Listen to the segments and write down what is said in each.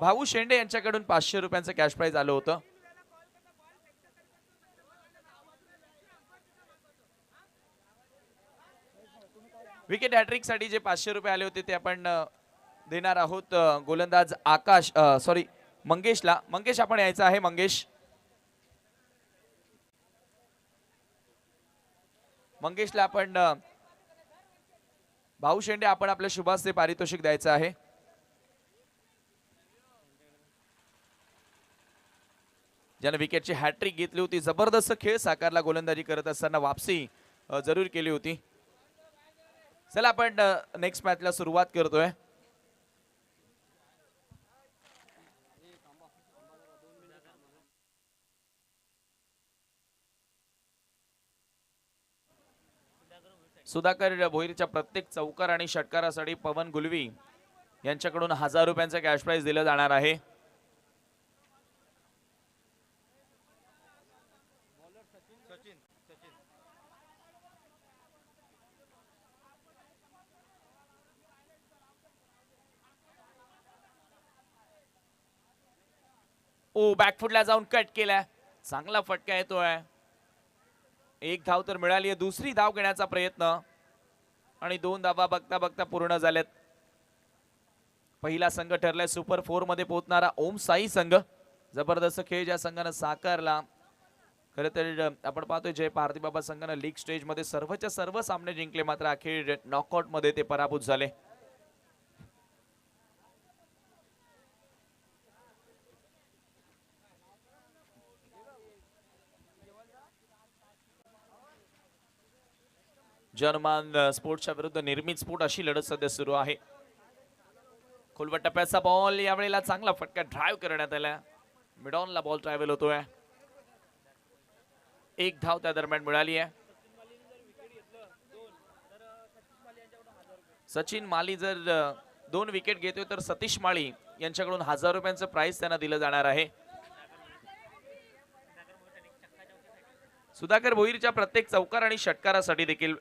भाऊ शेंडे यांच्याकडून 500 रुपयांचं कॅश प्राइज आलं होतं. विकेट हॅट्रिक साठी जे 500 रुपये आले होते ते आपण देणार आहोत गोलंदाज आकाश सॉरी मंगेशला. मंगेश आपण यायचं आहे. मंगेशला आपण भाऊ शेंडे आपण आपल्या शुभास्ते पारितोषिक द्यायचं आहे. ज्याने विकेटची हॅट्रिक घेतली होती. जबरदस्त खेळ साकारला गोलंदाजी करत असताना. वापसी जरूर केली होती. चला आपण नेक्स्ट मॅचला सुरुवात करतोय. सुधाकर भोईरच्या प्रत्येक चौकार आणि षटकारासाठी पवन गुलवी यांच्याकडून 1000 रुपयांचा कॅश प्राइज दिलं जाणार आहे. ओ बॅकफुटला जाऊन कट केलाय. चांगला फटका येतोय. एक धाव तर मिळाली आहे. दुसरी धाव घेण्याचा प्रयत्न आणि 2 धावा बघता बघता पूर्ण झाल्यात. पहिला संघ ठरलाय सुपर 4 मध्ये पोहोचणारा ओम साई संघ. जबरदस्त खेळ ज्या संघानं साकारला. खरं तर आपण पाहतोय जय पार्थिबाबा संघानं लीग स्टेज मध्ये सर्वच्या सर्व सामने जिंकले, मात्र अखेर नॉकआउट मध्ये ते पराभूत झाले. जर्मन स्पोर्ट्सच्या विरुद्ध निर्मित स्पोर्ट अशी लढत सध्या सुरू आहे. खोलवट टप्प्याचा बॉल यावेळेला चांगला फटका ड्राइव्ह करण्यात आला. मिडॉनला बॉल ट्रॅव्हल होतोय. एक धाव त्या दरम्यान मिळाली आहे. सचिन माली जर 2 विकेट घेतोय तर सतीश माळी यांच्याकडून 1000 रुपयांचं प्राइस त्यांना दिलं जाणार आहे. सुधाकर भोईरच्या प्रत्येक चौकार आणि षटकारासाठी देखील.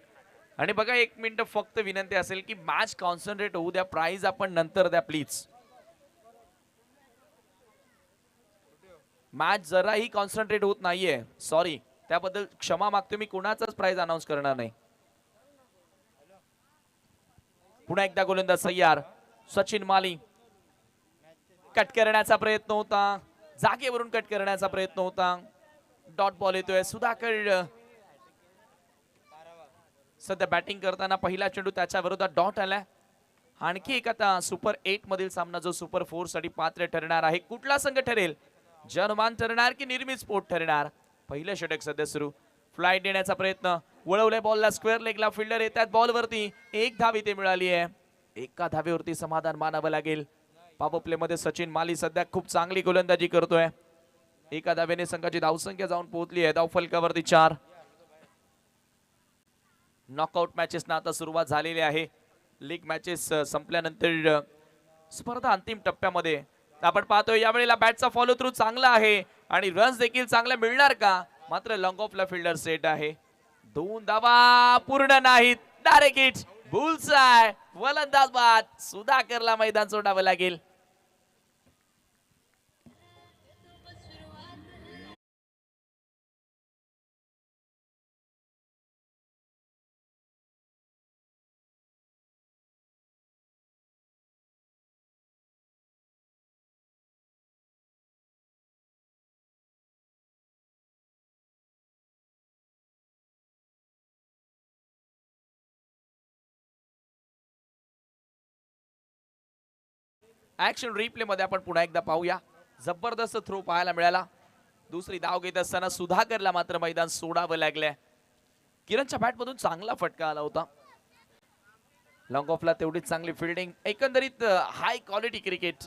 आणि बघा 1 मिनिट फक्त विनंती असेल की मॅच कॉन्सन्ट्रेट होऊ द्या. प्राइज आपण नंतर द्या प्लीज. मॅच जराही कॉन्सन्ट्रेट होत नाहीये. सॉरी, त्याबद्दल क्षमा मागतो. मी कोणाचाच प्राइज अनाउन्स करणार नाही. पुन्हा एकदा गोलंदाज सय्यार. सचिन माली कट करण्याचा प्रयत्न होता. जागेवरून कट करण्याचा प्रयत्न होता. डॉट बॉल येतोय. सुधाकर सध्या बॅटिंग करताना पहिला चेंडू त्याच्या विरोधात डॉट आलाय. आणखी एक आता सुपर 8 मधील सामना जो सुपर 4 साठी पात्र ठरणार आहे. कुठला संघ ठरेल? जनमान ठरणार की निर्मित स्पोर्ट ठरणार? पहिलं षटक सध्या सुरू. फ्लाइट देण्याचा प्रयत्न. वळवले बॉलला स्क्वेअर लेगला. फिल्डर येतात बॉलवरती. 1 धाव इथे मिळाली आहे. एका धावेवरती समाधान मानावं लागेल. पॉवर प्ले मध्ये सचिन माली सध्या खूप चांगली गोलंदाजी करतोय. एका धावेने संघाची धावसंख्या जाऊन पोहोचली आहे धावफलकावरती 4. नॉकआउट मॅचेस ना आता सुरुवात झालेली आहे. लीग मॅचेस संपल्यानंतर स्पर्धा अंतिम टप्प्यामध्ये आपण पाहतोय यावेळेला बॅटचा फॉलो थ्रू चांगला आहे आणि रन्स देखील चांगले मिळणार का? मात्र लॉंग ऑफला फिल्डर सेट आहे. 2 धावा पूर्ण नाहीत. Direct hit. बुल्सआय. वलंदाज बाद. सुधाकरला मैदान सोडावं लागेल. ऍक्शन रिप्ले मध्ये आपण पुन्हा एकदा पाहूया. जबरदस्त थ्रो पाहायला मिळाला. दुसरी धाव घेत असताना सुधाकरला मात्र मैदान सोडावं लागलंय. किरणच्या बॅट मधून चांगला फटका आला होता. लॉंग ऑफला तेवढीच चांगली फिल्डिंग. एकंदरीत हाय क्वालिटी क्रिकेट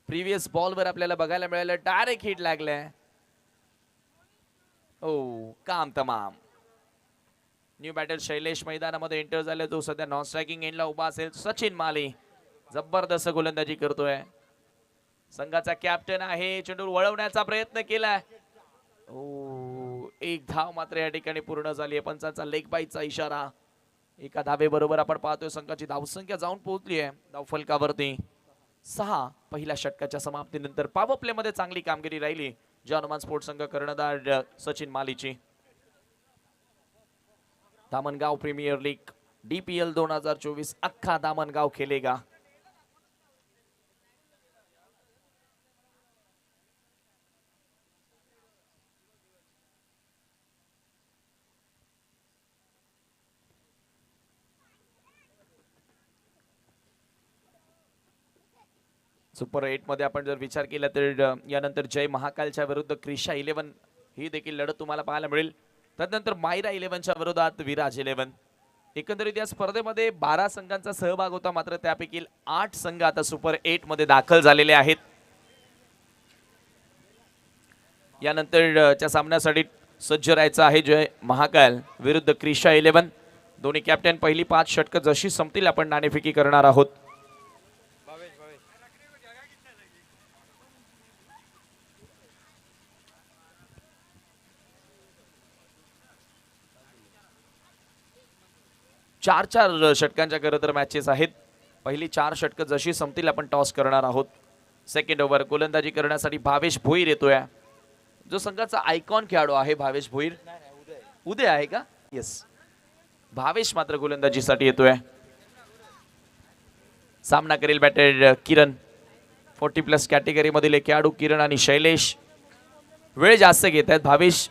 प्रीवियस बॉलवर आपल्याला बघायला मिळालं. डायरेक्ट हिट लागलाय. ओ काम तमाम. न्यू बॅटर शैलेश मैदानामध्ये एंटर झाले. तो सध्या नॉन स्ट्रायकिंग एंडला उभा असेल. सचिन माली जबरदस्त गोलंदाजी करतोय. संघाचा कॅप्टन आहे. चेंडू वळवण्याचा प्रयत्न केलाय. ओ 1 धाव मात्र या ठिकाणी पूर्ण झाली आहे. पंचांचा लेग बाईचा इशारा. एका धावे बरोबर आपण पाहतोय संघाची धावसंख्या जाऊन पोहोचली आहे धावफलकावरती. 6 पहिल्या षटकाच्या समाप्तीनंतर पॉवर प्ले मध्ये चांगली कामगिरी राहिली हनुमान स्पोर्ट्स संघ कर्णधार सचिन मालीची. दामनगाव प्रीमियर लीग DPL 2024 अख्खा दामनगाव खेलेगा. सुपर 8 मध्ये आपण जर विचार केला तर यानंतर जय महाकालच्या विरुद्ध क्रिशा 11 ही देखील लढत तुम्हाला पाहायला मिळेल. त्यानंतर मायरा 11च्या विरोधात विराज 11. एकंदरीत या स्पर्धेमध्ये 12 संघांचा सहभाग होता, मात्र त्यापैकी 8 संघ आता सुपर 8 मध्ये दाखल झालेले आहेत. यानंतर च्या सामन्यासाठी सज्ज राहायचं आहे जय महाकाल विरुद्ध क्रिशा 11. दोन्ही कॅप्टन पहिली 5 षटक जशी संपतील आपण नाणेफेकी करणार आहोत. चार षटकांच्या खरं तर मॅचेस आहेत. पहिली 4 षटक जशी संपतील आपण टॉस करणार आहोत. सेकंड ओव्हर गोलंदाजी करण्यासाठी भावेश भोईर येतोय, जो संघाचा आयकॉन खेळाडू आहे. भावेश भोईर उदय आहे का? येस, भावेश मात्र गोलंदाजीसाठी येतोय. सामना करेल बॅटर किरण. 40+ कॅटेगरी मधील खेळाडू किरण आणि शैलेश. वेळ जास्त घेत आहेत भावेश.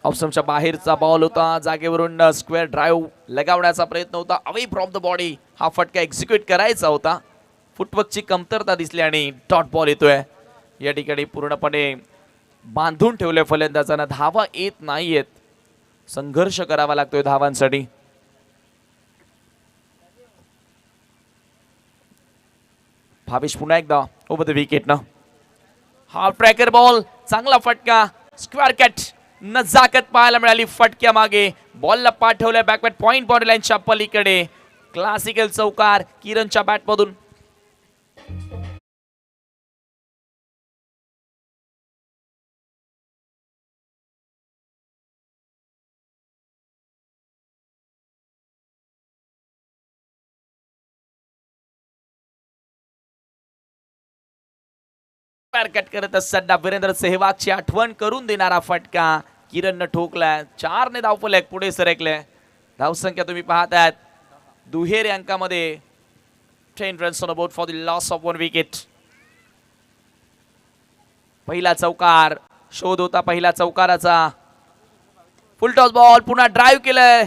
ऑप्शनच्या बाहेरचा बॉल होता, जागेवरून स्क्वेअर ड्राईव्ह लगावण्याचा प्रयत्न होता. अवे फ्रॉम द बॉडी हा फटका एक्झिक्यूट करायचा होता. फुटवर्कची कमतरता दिसली आणि डॉट बॉल येतोय. या ठिकाणी पूर्णपणे बांधून ठेवले फलंदाजांना, धावा येत नाहीयेत. संघर्ष करावा लागतोय धावांसाठी. भावेश पुन्हा एकदा ओव्हर द विकेट ना. हाफ ट्रॅकर बॉल, चांगला फटका. स्क्वेअर कॅट, नजाकत पाहायला मिळाली फटक्या मागे. बॉलला पाठवल्या बॅकवर्ड पॉइंट बाउंड्री लाईनच्या पलीकडे. क्लासिकल चौकार किरणच्या बॅटमधून. कट करत असताना वीरेंद्र सेहवागची आठवण करून देणारा फटका किरणनं ठोकलाय. 4 ने धावफलक पुढे सरकले. धावसंख्या तुम्ही पाहताय दुहेरी अंकामध्ये. 10 runs on board for the loss of 1 wicket. पहिला चौकार, शोध होता पहिल्या चौकाराचा. फुल टॉस बॉल, पुन्हा ड्राईव्ह केलंय.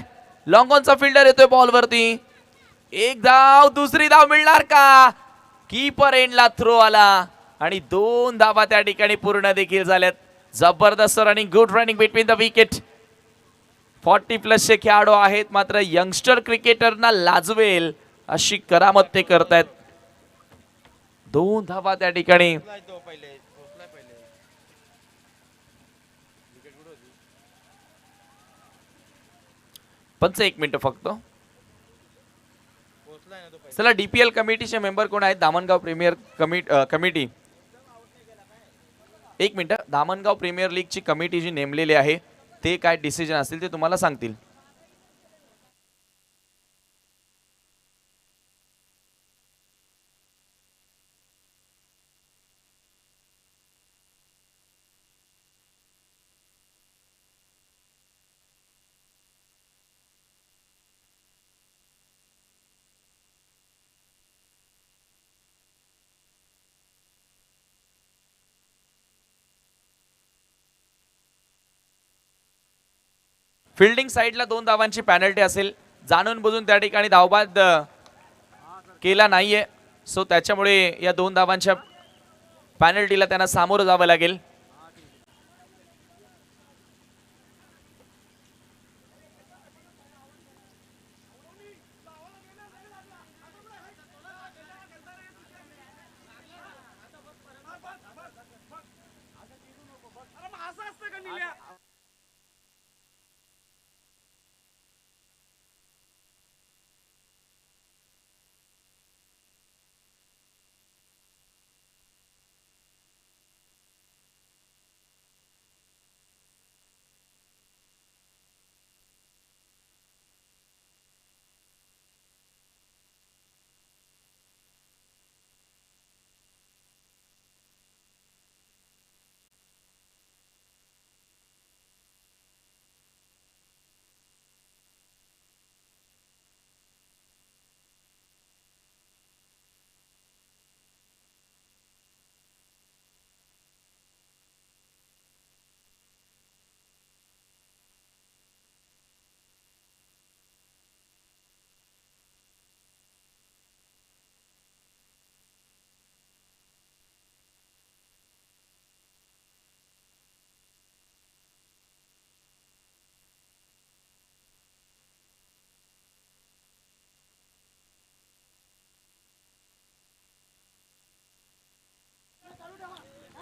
लॉंग ऑनचा फिल्डर येतोय बॉल वरती. एक धाव, दुसरी धाव मिळणार का? कीपर एंडला थ्रो आला आणि 2 धावा त्या ठिकाणी पूर्ण देखील झाल्यात. जबरदस्त running, good running between the wicket. 40+ चे खेळाडू आहेत, मात्र यंगस्टर क्रिकेटरना लाजवेल अशी करामत ते करतायत. 2 धावा त्या ठिकाणी. पंच 1 मिनिट फक्त. चला, DPL कमिटीचे मेंबर कोण आहेत? Damangaon premier committee. 1 minute. Damangaon premier लीगची कमिटी जी नेमलेली आहे ते काय डिसिजन असतील ते तुम्हाला सांगतील. फिल्डिंग साइडला 2 धावांची पॅनल्टी असेल. जाणून बुजून त्या ठिकाणी धावबाद केला नाहीये, सो त्याच्यामुळे या 2 धावांच्या पॅनल्टीला त्यांना सामोरं जावं लागेल.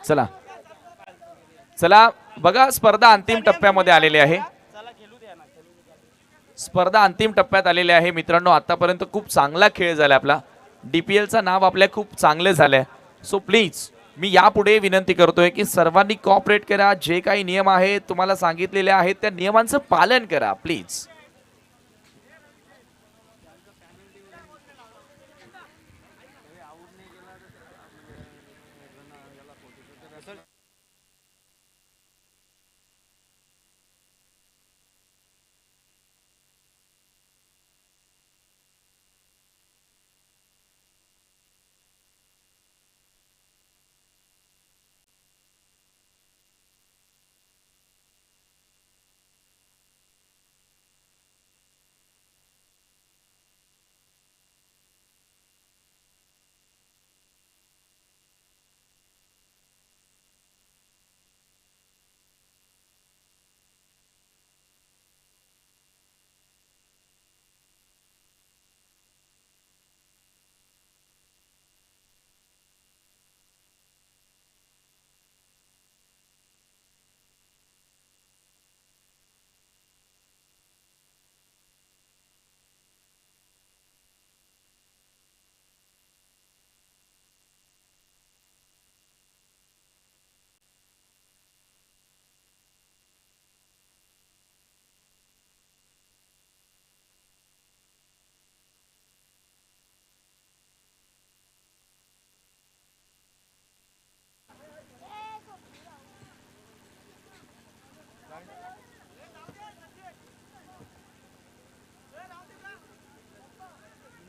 चला चला बघा, स्पर्धा अंतिम टप्प्यामध्ये आलेली आहे. स्पर्धा अंतिम टप्प्यात आलेली आहे मित्रांनो. आतापर्यंत खूप चांगला खेळ झाला आपला. DPLचा नाव आपल्या खूप चांगले झालंय. सो प्लीज मी यापुढे विनंती करतोय की सर्वांनी कॉपरेट करा. जे काही नियम आहेत तुम्हाला सांगितलेले आहेत त्या नियमांचं पालन करा प्लीज.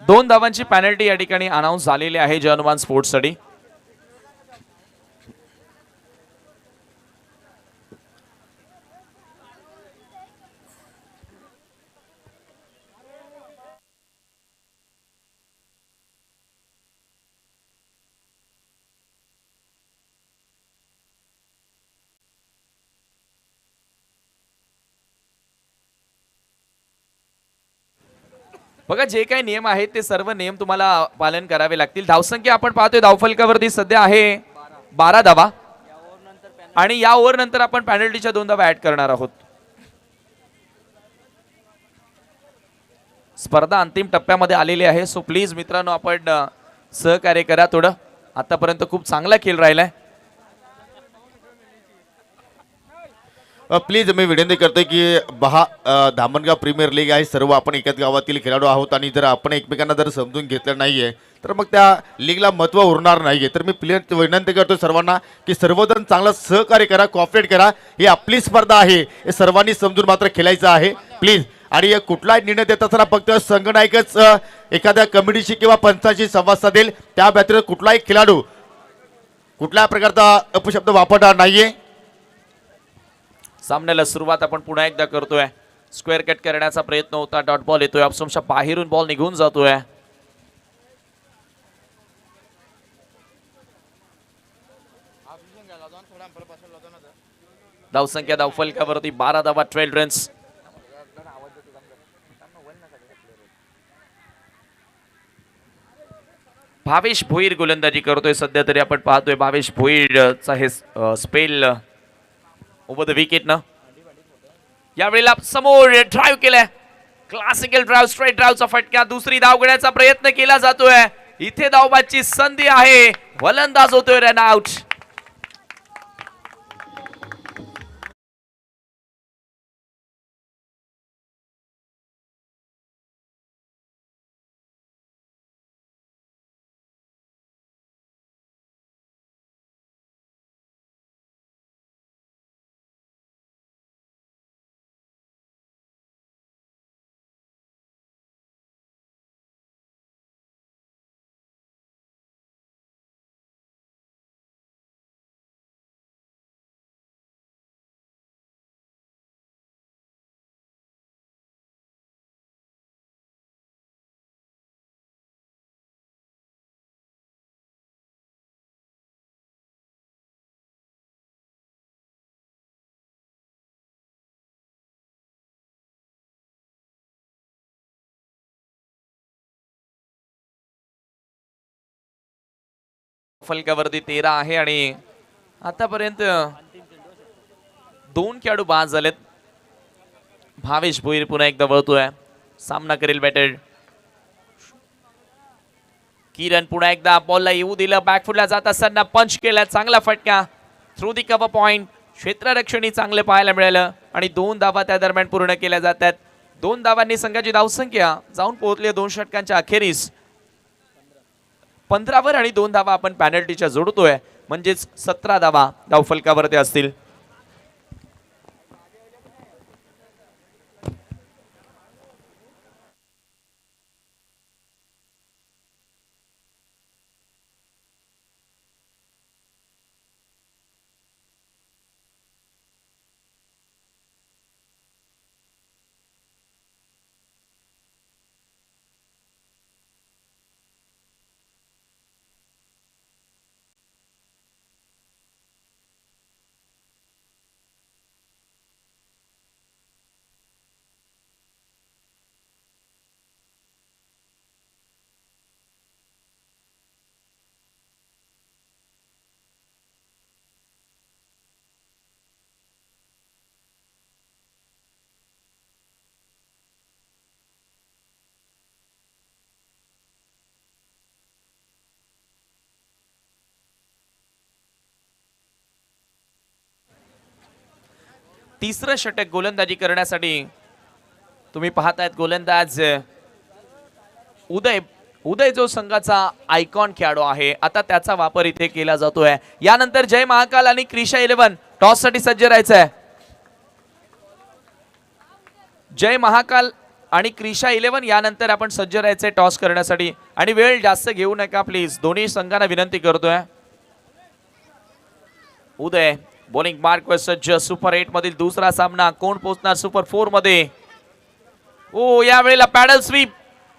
दोन धावांची पॅनल्टी या ठिकाणी अनाऊन्स झालेली आहे जय हनुमान स्पोर्ट्ससाठी. बघा, जे काही नियम आहेत ते सर्व नियम तुम्हाला पालन करावे लागतील. धावसंख्या आपण पाहतोय धावफलकावरती सध्या आहे 12 धावा आणि या ओव्हर नंतर आपण पॅनल्टीच्या 2 धावा ऍड करणार आहोत. स्पर्धा अंतिम टप्प्यामध्ये आलेली आहे. सो प्लीज मित्रांनो आपण सहकार्य करा थोडं. आतापर्यंत खूप चांगला खेळ राहिलाय. प्लीज मी विनंती करतोय की धामणगाव प्रीमियर लीग आहे, सर्व आपण एकाच गावातील खेळाडू आहोत आणि जर आपण एकमेकांना जर समजून घेतलं नाहीये तर मग त्या लीगला महत्त्व उरणार नाहीये. तर मी प्लीज विनंती करतो सर्वांना की सर्वजण चांगलं सहकार्य करा, कॉपरेट करा. ही आपली स्पर्धा आहे, हे सर्वांनी समजून मात्र खेळायचं आहे प्लीज. आणि कुठलाही निर्णय देत असताना फक्त संघनायकच एखाद्या कमिटीशी किंवा पंचाशी संवाद साधेल, त्या व्यतिरिक्त कुठलाही खेळाडू कुठल्या प्रकारचा अपशब्द वापरणार नाहीये. सामन्याला सुरुवात आपण पुन्हा एकदा करतोय. स्क्वेअर कट करण्याचा प्रयत्न होता, डॉट बॉल येतोय, ऑप्शनच्या बाहेरून बॉल निघून जातोय. धावसंख्या धावफलकावरती 12 धावा, 12 रन्स. भावेश भोईर गोलंदाजी करतोय सध्या तरी. आपण पाहतोय भावेश भोईरचा हे स्पेल ओव्हर द विकेट ना. यावेळेला समोर ड्राईव्ह केलाय, क्लासिकल ड्राईव्ह, स्ट्रेट ड्राईव्हचा फटका. दुसरी धाव घेण्याचा प्रयत्न केला जातोय. इथे धावबाची संधी आहे, वलंदाज होतोय रन आउट. फलकावरती 13 आहे आणि आतापर्यंत 2 खेळाडू बाद झालेत. भावेश भोईर पुन्हा एकदा वळतोय, सामना करेल बॅटर. किरण पुन्हा एकदा बॉलला येऊ दिलं, बॅकफुटला जात असताना पंच केला, चांगला फटका थ्रू दी कव्हर पॉइंट. क्षेत्ररक्षणी चांगले पाहायला मिळालं आणि 2 धावा त्या दरम्यान पूर्ण केल्या जातात. 2 धावांनी संघाची धावसंख्या जाऊन पोहोचली 2 षटकांच्या अखेरीस 15 वर आणि 2 धावा आपण पॅनल्टीच्या जोडतोय, म्हणजेच 17 धावा धावफलकावरती असतील. तिसरं षटक गोलंदाजी करण्यासाठी तुम्ही पाहतायत गोलंदाज उदय जो संघाचा आयकॉन खेळाडू आहे, आता त्याचा वापर इथे केला जातोय. यानंतर जय महाकाल आणि क्रिशा 11 टॉस साठी सज्ज राहायचंय. जय महाकाल आणि क्रिशा 11 यानंतर आपण सज्ज राहायचंय टॉस करण्यासाठी आणि वेळ जास्त घेऊ नका प्लीज, दोन्ही संघांना विनंती करतोय. उदय बॉलिंग मार्क वर सज्ज. सुपर 8 मधील दुसरा सामना, कोण पोहोचणार सुपर 4 मध्ये? ओ यावेळेला पॅडल स्वीप,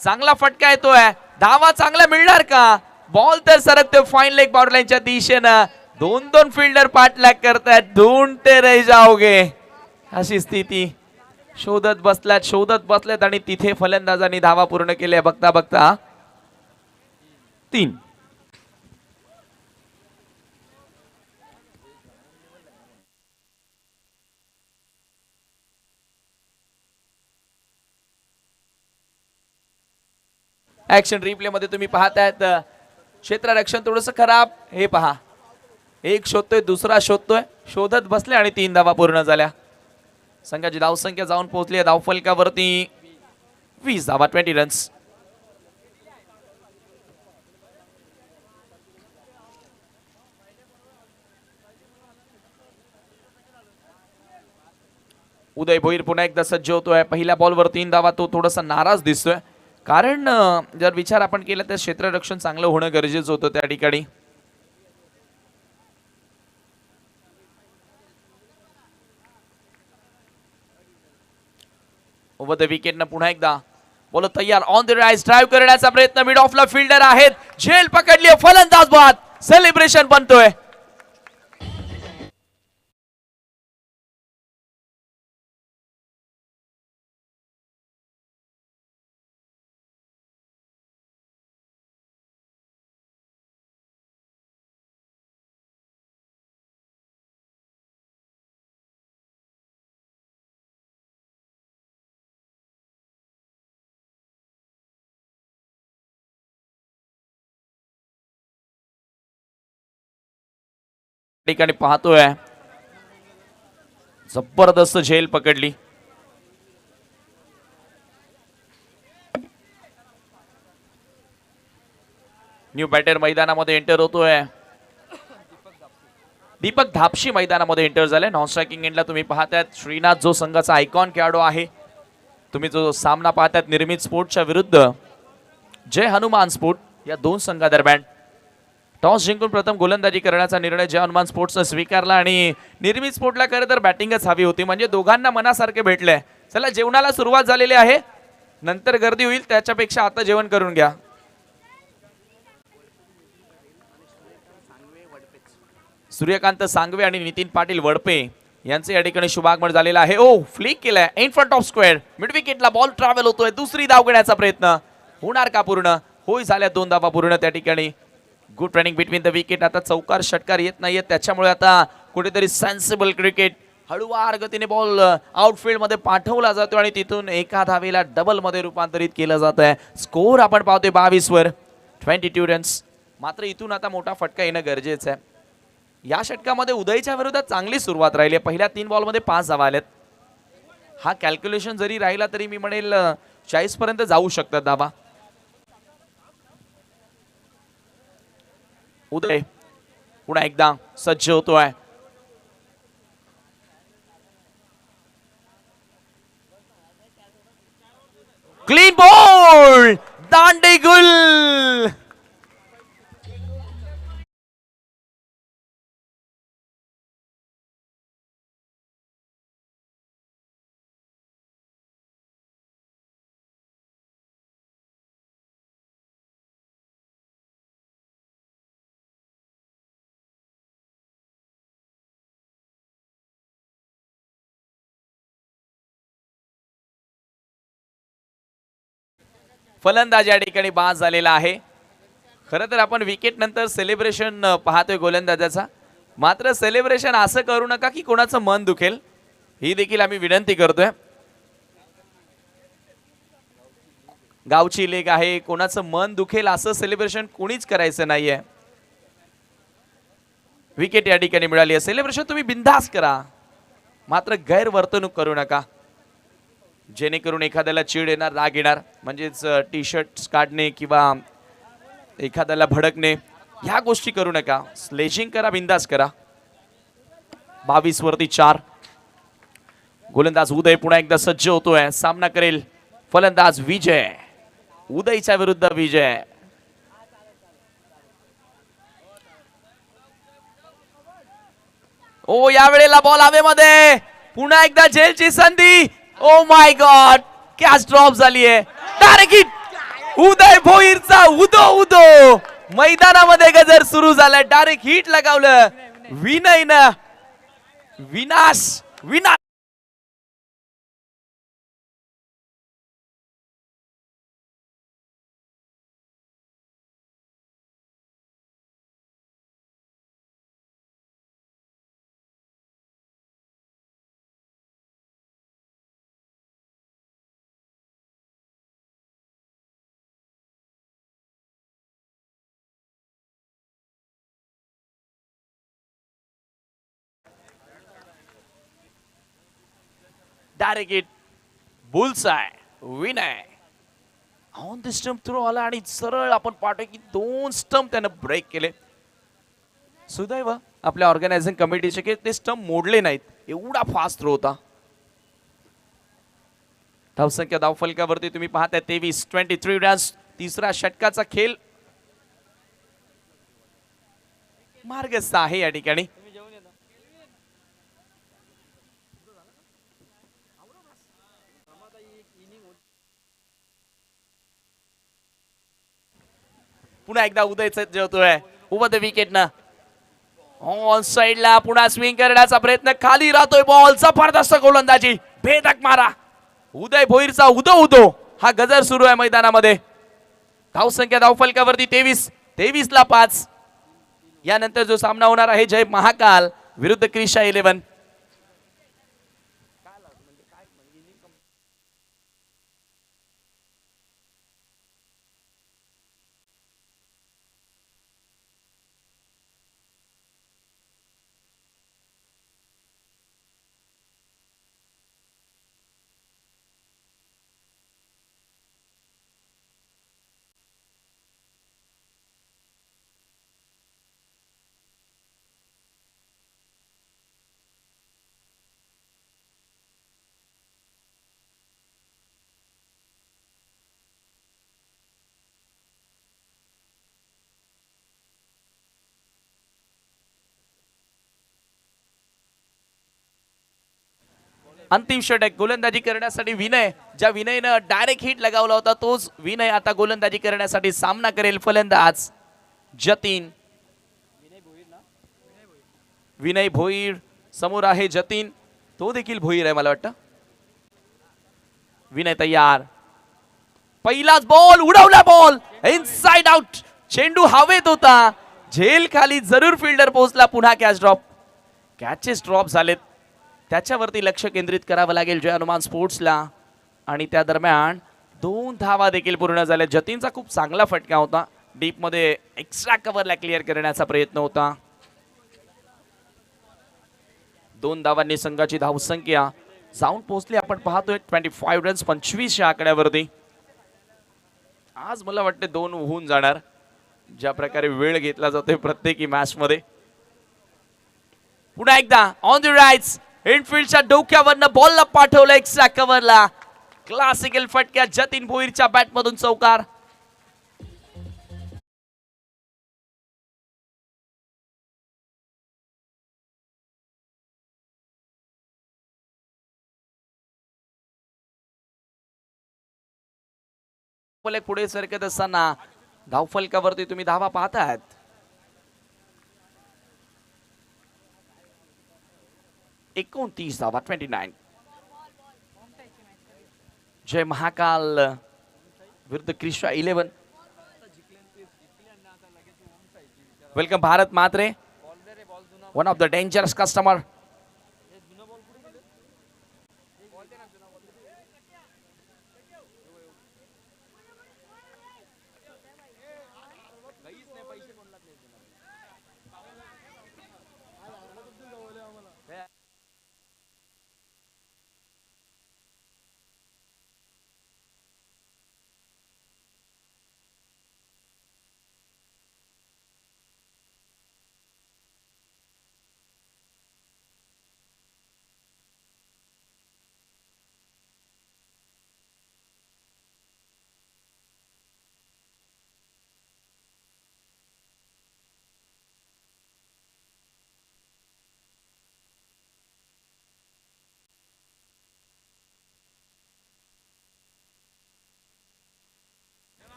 चांगला फटका येतोय, धावा चांगला मिळणार का? बॉल तर सरकतोय फाईन लेग बाउंड्रीच्या दिशेनं. 2 फिल्डर पाठलाग करतायत, ढूंढते रह जाओगे अशी स्थिती. शोधत बसल्यात आणि तिथे फलंदाजांनी धावा पूर्ण केल्या. बघता बघता 3. ऍक्शन रिप्ले मध्ये तुम्ही पाहतायत क्षेत्ररक्षण थोडंसं खराब. हे पहा, एक शोधतोय, दुसरा शोधतोय, शोधत बसले आणि 3 धावा पूर्ण झाल्या. संघाची धावसंख्या जाऊन पोहोचली आहे धावफलकावरती 20 धावा, 20 रन्स. उदय भोईर पुन्हा एकदा सज्ज होतोय. पहिल्या बॉलवर 3 धावा, तो थोडासा नाराज दिसतोय, कारण जर विचार आपण केला तर क्षेत्ररक्षण चांगलं होणं गरजेचं होतं त्या ठिकाणी. ओव्हर द विकेटनं पुन्हा एकदा बॉल तयार, ऑन द राईज ड्राइव्ह करण्याचा प्रयत्न, मिड ऑफला फिल्डर आहेत, झेल पकडली, फलंदाज बाद, सेलिब्रेशन बनतोय. ठिकाणी पाहतोय जबरदस्त झेल पकडली. न्यू बॅटर मैदानामध्ये एंटर होतोय. दीपक धापशी मैदानामध्ये एंटर झाले. नॉन स्ट्रायकिंग एंडला तुम्ही पाहतायत श्रीनाथ, जो संघाचा आयकॉन खेळाडू आहे. तुम्ही जो सामना पाहतायत निर्मित स्पोर्टच्या विरुद्ध जय हनुमान स्पोर्ट या 2 संघादरम्यान. टॉस जिंकून प्रथम गोलंदाजी करण्याचा निर्णय जय हनुमान स्पोर्ट्सनं स्वीकारला आणि निर्मित स्पोर्टला खरं तर बॅटिंगच हवी होती, म्हणजे दोघांना मनासारखे भेटले. चला, जेवणाला सुरुवात झालेली आहे, नंतर गर्दी होईल, त्याच्यापेक्षा आता जेवण करून घ्या. सूर्यकांत सांगवे आणि नितीन पाटील वडपे यांचे या ठिकाणी शुभागमन झालेलं आहे. ओ फ्लिक केलाय in front of square, mid विकेटला बॉल ट्रॅव्हल होतोय. दुसरी धाव घेण्याचा प्रयत्न होणार का पूर्ण? होय, झाल्या 2 धावा पूर्ण त्या ठिकाणी. Good running between the wicket. आता चौकार षटकार येत नाहीये, त्याच्यामुळे आता कुठेतरी सेन्सिबल क्रिकेट. हळूवार गतीने बॉल आउटफील्ड मध्ये पाठवला जातो आणि तिथून एका धावेला डबल मध्ये रूपांतरित केलं जात आहे. स्कोर आपण पाहतोय 22 वर 22 रन्स. मात्र इथून आता मोठा फटका येणं गरजेचं आहे. या षटकामध्ये उदयच्या विरोधात चांगली सुरुवात राहिली आहे. पहिल्या 3 बॉलमध्ये 5 धावा आल्यात. हा कॅल्क्युलेशन जरी राहिला तरी मी म्हणेल 40 पर्यंत जाऊ शकतात धावा. उदय पुन्हा एकदा सज्ज होतोय. क्लीन बॉल, दांडेगुल. फलंदाज या ठिकाणी बाद झालेला आहे. खरं तर आपण विकेट नंतर सेलिब्रेशन पाहतोय गोलंदाजाचा. मात्र सेलिब्रेशन असं करू नका की कोणाचं मन दुखेल, ही देखील आम्ही विनंती करतोय. गावची लेग आहे, कोणाचं मन दुखेल असं सेलिब्रेशन कोणीच करायचं नाहीये. विकेट या ठिकाणी मिळाली आहे. सेलिब्रेशन तुम्ही बिंदास करा, मात्र गैरवर्तणूक करू नका, जेणेकरून एखाद्याला चिड येणार, राग येणार. म्हणजेच टी शर्ट काढणे किंवा एखाद्याला भडकणे, ह्या गोष्टी करू नका. स्लेजिंग करा, बिंदास करा. 22 वरती 4. गोलंदाज उदय पुन्हा एकदा सज्ज होतोय. सामना करेल फलंदाज विजय. उदयच्या विरुद्ध विजय. ओ यावेळेला बॉल हवेमध्ये. पुन्हा एकदा झेलची संधी. Oh my God, catch drop झाली आहे. Direct hit. उदय भोईरचा उदो मैदानामध्ये गजर सुरू झालाय. डायरेक्ट हिट लगावलं विनयनं. विनाश. Direct hit. Bullseye. Vinay on the stump throw आला आणि सरळ आपण पाहतोय की 2 स्टंप त्यानं ब्रेक केले. सुदैव आपल्या ऑर्गनायझिंग कमिटीचे की ते स्टंप मोडले नाहीत. एवढा फास्ट थ्रो होता. धावसंख्या धावफलकावरती तुम्ही पाहताय 23 रन्स. तिसरा षटकाचा खेळ मार्गस्थ आहे या ठिकाणी. पुन्हा एकदा उदय सज्ज होतोय. ओव्हर द विकेट ना ऑन साइडला पुन्हा स्विंग करण्याचा प्रयत्न. खाली राहतोय बॉल. जबरदस्त गोलंदाजी, भेदक मारा. उदय भोईरचा उदो हा गजर सुरू आहे मैदानामध्ये. धावसंख्या धावफलकावरती 23 ला 5. यानंतर जो सामना होणार आहे जय महाकाल विरुद्ध क्रिशा 11. अंतिम षटक गोलंदाजी करण्यासाठी विनय. ज्या विनयनं डायरेक्ट हिट लगावला होता तोच विनय आता गोलंदाजी करण्यासाठी सामना करेल फलंदाज जतीन. विनय भोईर समोर आहे. जतीन तो देखील भोईर आहे मला वाटतं. विनय तयार. पहिलाच बॉल उडवला. Ball inside out. चेंडू हवेत होता झेल खाली जरूर फिल्डर पोहोचला. पुन्हा कॅच ड्रॉप. कॅचेस ड्रॉप झालेत, त्याच्यावरती लक्ष केंद्रित करावं लागेल जय हनुमान स्पोर्ट्सला. आणि त्या दरम्यान 2 धावा देखील पूर्ण झाल्या. जतीनचा खूप चांगला फटका होता. डीप मध्ये एक्स्ट्रा कव्हरला क्लिअर करण्याचा प्रयत्न होता. 2 धावांनी संघाची धावसंख्या जाऊन पोहोचली. आपण पाहतोय 25 रन्स 25 या आकड्यावरती. आज मला वाटते 2 होऊन जाणार, ज्या प्रकारे वेळ घेतला जातोय प्रत्येकी मॅच मध्ये. पुन्हा एकदा ऑन द राईट्स इनफिल्डच्या डोक्यावरनं बॉलला पाठवलं एक्स्ट्रा कव्हरला. क्लासिकल फटक्या जतीन भोईरच्या बॅटमधून चौकार. पुढे सरकत असताना धावफलकावरती तुम्ही धावा पाहतायत. एकोणतीस धावा 29. जय महाकाल विरुद्ध Krisha 11. Welcome Bharat Matre, one of the dangerous customer.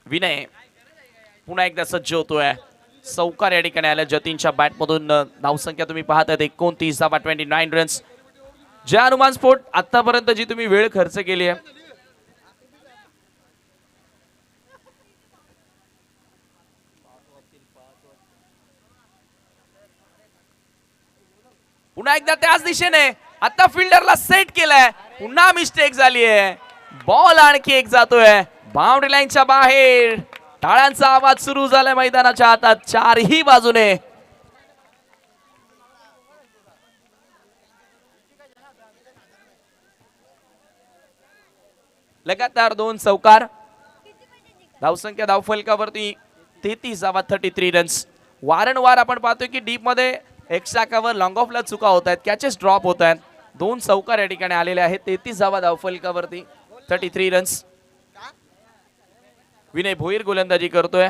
Vinay पुन्हा एकदा सज्ज होतोय. चौकार या ठिकाणी आल्या जतीनच्या बॅटमधून. धावसंख्या तुम्ही पाहताय 29 धावा 29 रन्स. जय हनुमान स्पोर्ट आतापर्यंत जी तुम्ही वेळ खर्च केली आहे, पुन्हा एकदा त्याच दिशेने आता फिल्डरला सेट केलाय. पुन्हा मिस्टेक झाली आहे. बॉल आणखी एक जातोय बाउंड्री लाईनच्या बाहेर. टाळ्यांचा आवाज सुरू झालाय मैदानाच्या हातात चारही बाजूने. लगातार 2 चौकार. धावसंख्या धावफलकावरती 33 धावा 33 रन्स. वारंवार आपण पाहतोय की डीप मध्ये एक्स्ट्रा कव्हर लॉंग ऑफला चुका होत आहेत, कॅचेस ड्रॉप होत आहेत. 2 चौकार या ठिकाणी आलेले आहेत. 33 धावा धावफलकावरती 33 रन्स. विनय भोईर गोलंदाजी करतोय.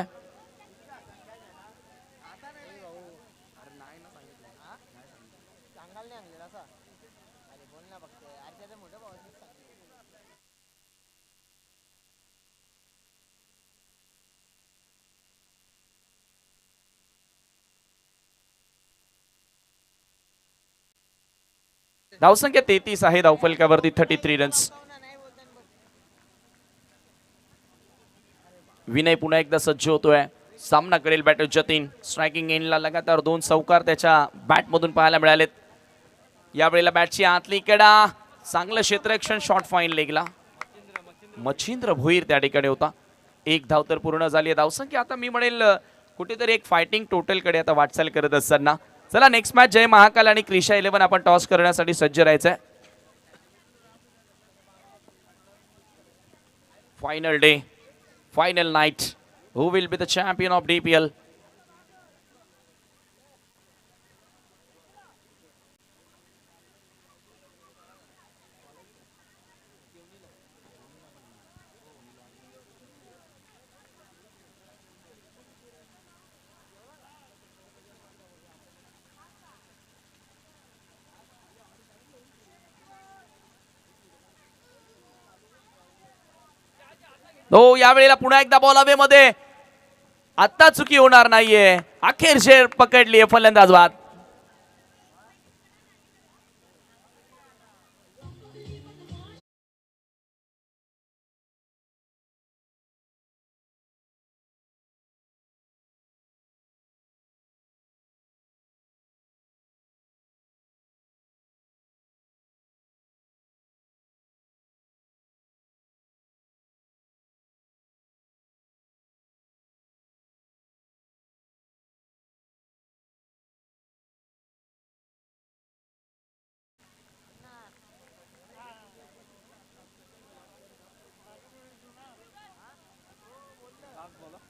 धावसंख्या 33 आहे. धावफलकावरती 33 रन्स. विनय पुन्हा एकदा सज्ज होतोय. सामना करेल बॅटर जतीन. स्ट्रायकिंग एंडला लगातार 2 चौकार त्याच्या बॅटमधून पाहायला मिळालेत. यावेळेला बॅटची आतली कडा, चांगलं क्षेत्ररक्षण, शॉट फाईन लेगला. मच्छिंद्र भोईर त्या ठिकाणी होता. 1 धाव तर पूर्ण झाली आहे. धावसंख्या आता मी म्हणेल कुठेतरी एक फायटिंग टोटल कडे आता वाटचाल करत असताना. चला नेक्स्ट मॅच जय महाकाल आणि क्रिशा 11 आपण टॉस करण्यासाठी सज्ज राहायचंय. Final day, final night. Who will be the champion of DPL? हो, यावेळेला पुन्हा एकदा बॉल हवेमध्ये. आता चुकी होणार नाहीये. अखेर शेर पकडली फलंदाज बाद.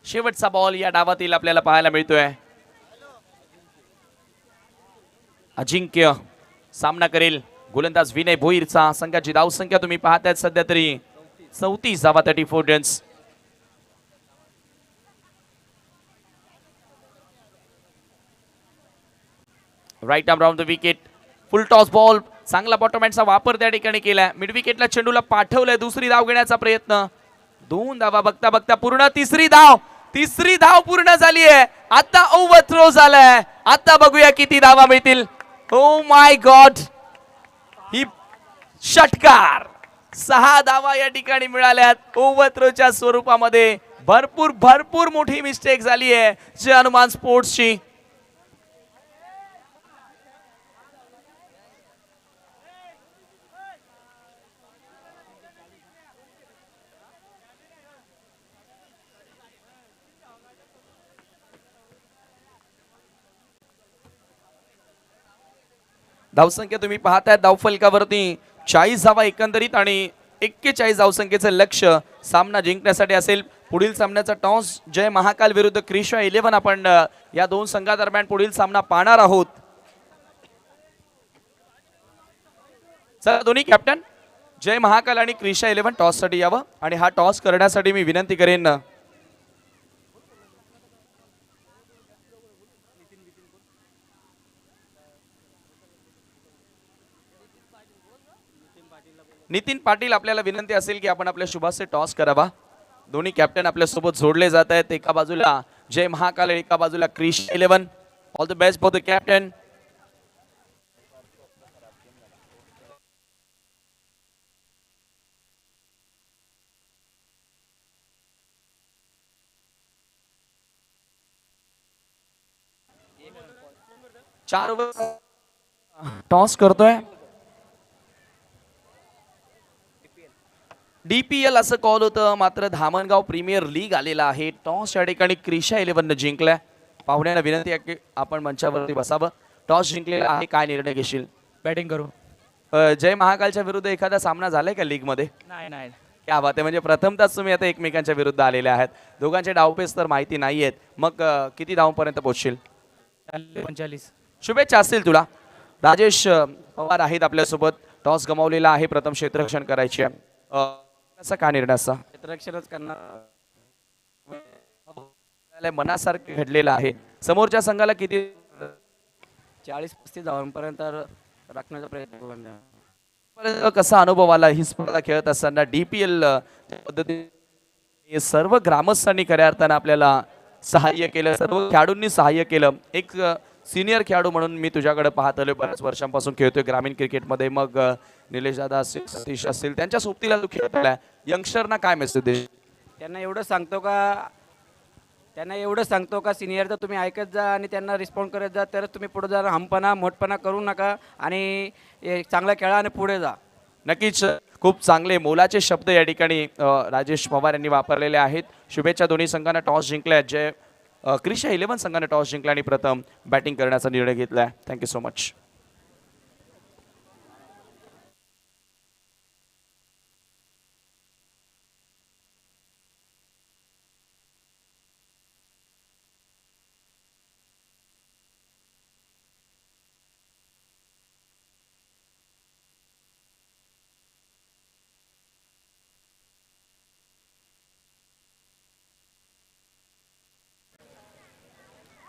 शेवटचा बॉल या डावातील आपल्याला पाहायला मिळतोय. अजिंक्य सामना करेल गोलंदाज विनय भोईरचा. संघाची धावसंख्या तुम्ही पाहताय सध्या तरी 34 धावा, 34 runs. Right arm round the wicket. Full toss ball. चांगला बॉटमहँडचा वापर त्या ठिकाणी केलाय. मिड विकेटला चेंडूला पाठवलंय. दुसरी धाव घेण्याचा प्रयत्न. 2 धावा बघता बघता पूर्ण. तिसरी धाव पूर्ण झाली आहे. आता ओव्हरथ्रो झालाय. आता बघूया किती धावा मिळतील. ओ माय गॉड, ही षटकार. 6 धावा या ठिकाणी मिळाल्यात ओव्हरथ्रोच्या स्वरूपामध्ये. भरपूर मोठी मिस्टेक झाली आहे जे हनुमान स्पोर्ट्सची. धावसंख्या तुम्ही पाहताय धावफलकावरती 40 धावा एकंदरीत आणि 41 धावसंख्येचं लक्ष्य सामना जिंकण्यासाठी असेल. पुढील सामन्याचा टॉस जय महाकाल विरुद्ध क्रिशा 11 आपण या दोन संघादरम्यान पुढील सामना पाहणार आहोत. चला दोन्ही कॅप्टन जय महाकाल आणि क्रिशा 11 टॉस साठी यावं आणि हा टॉस करण्यासाठी मी विनंती करेन नितीन पाटील. आपल्याला विनंती असेल की आपण आपल्या शुभाचे टॉस करावा. दोन्ही कॅप्टन आपल्या सोबत जोडले जात आहेत. एका बाजूला जय महाकाल, एका बाजूला Krish 11. All the best for the captain. चार टॉस करतोय. DPL असं कॉल होतं, मात्र धामणगाव प्रीमियर लीग आलेला आहे. टॉस या ठिकाणी क्रिशा 11 जिंकलाय. पाहुण्यांना विनंती आहे की आपण मंचावरती बसावं. टॉस जिंकलेला आहे, काय निर्णय घेशील? बॅटिंग करू. जय महाकालच्या विरुद्ध एखादा सामना झालाय का लीग मध्ये? नाही. क्या बात आहे. म्हणजे प्रथमतच तुम्ही आता एकमेकांच्या विरुद्ध आलेले आहात. दोघांचे डावपेच तर माहिती नाहीयेत. मग किती धावांपर्यंत पोहोचशील? 45. शुभेच्छा असतील तुला. राजेश पवार आहेत आपल्यासोबत. टॉस गमावलेला आहे, प्रथम क्षेत्ररक्षण करायची आहे. कसा काय निर्णय असा? क्षेत्ररक्षणच करणार. मनासारखं घडलेलं आहे. समोरच्या संघाला किती? 40-35 धावांपर्यंत राखण्याचा प्रयत्न करू. कसा अनुभव आला ही स्पर्धा खेळत असताना? DPL पद्धतीने सर्व ग्रामस्थांनी खऱ्या अर्थानं आपल्याला सहाय्य केलं, सर्व खेळाडूंनी सहाय्य केलं. एक सिनियर खेळाडू म्हणून मी तुझ्याकडे पाहत आलोय, बऱ्याच वर्षांपासून खेळतोय ग्रामीण क्रिकेटमध्ये. मग निलेश दादा असतील, सतीश असतील, त्यांच्या सोबतीला तू खेळतोय. यंगस्टरना काय मेसेज दे? त्यांना एवढं सांगतो का सिनियरचं तुम्ही ऐकत जा आणि त्यांना रिस्पॉन्ड करत जा, तरच तुम्ही पुढे जा. हमपणा मोठपणा करू नका आणि चांगला खेळा आणि पुढे जा. नक्कीच खूप चांगले मोलाचे शब्द या ठिकाणी राजेश पवार यांनी वापरलेले आहेत. शुभेच्छा. दोन्ही संघांना टॉस जिंकलाय. जय क्रिशा 11 संघाने टॉस जिंकला आणि प्रथम बॅटिंग करण्याचा निर्णय घेतलाय. Thank you so much.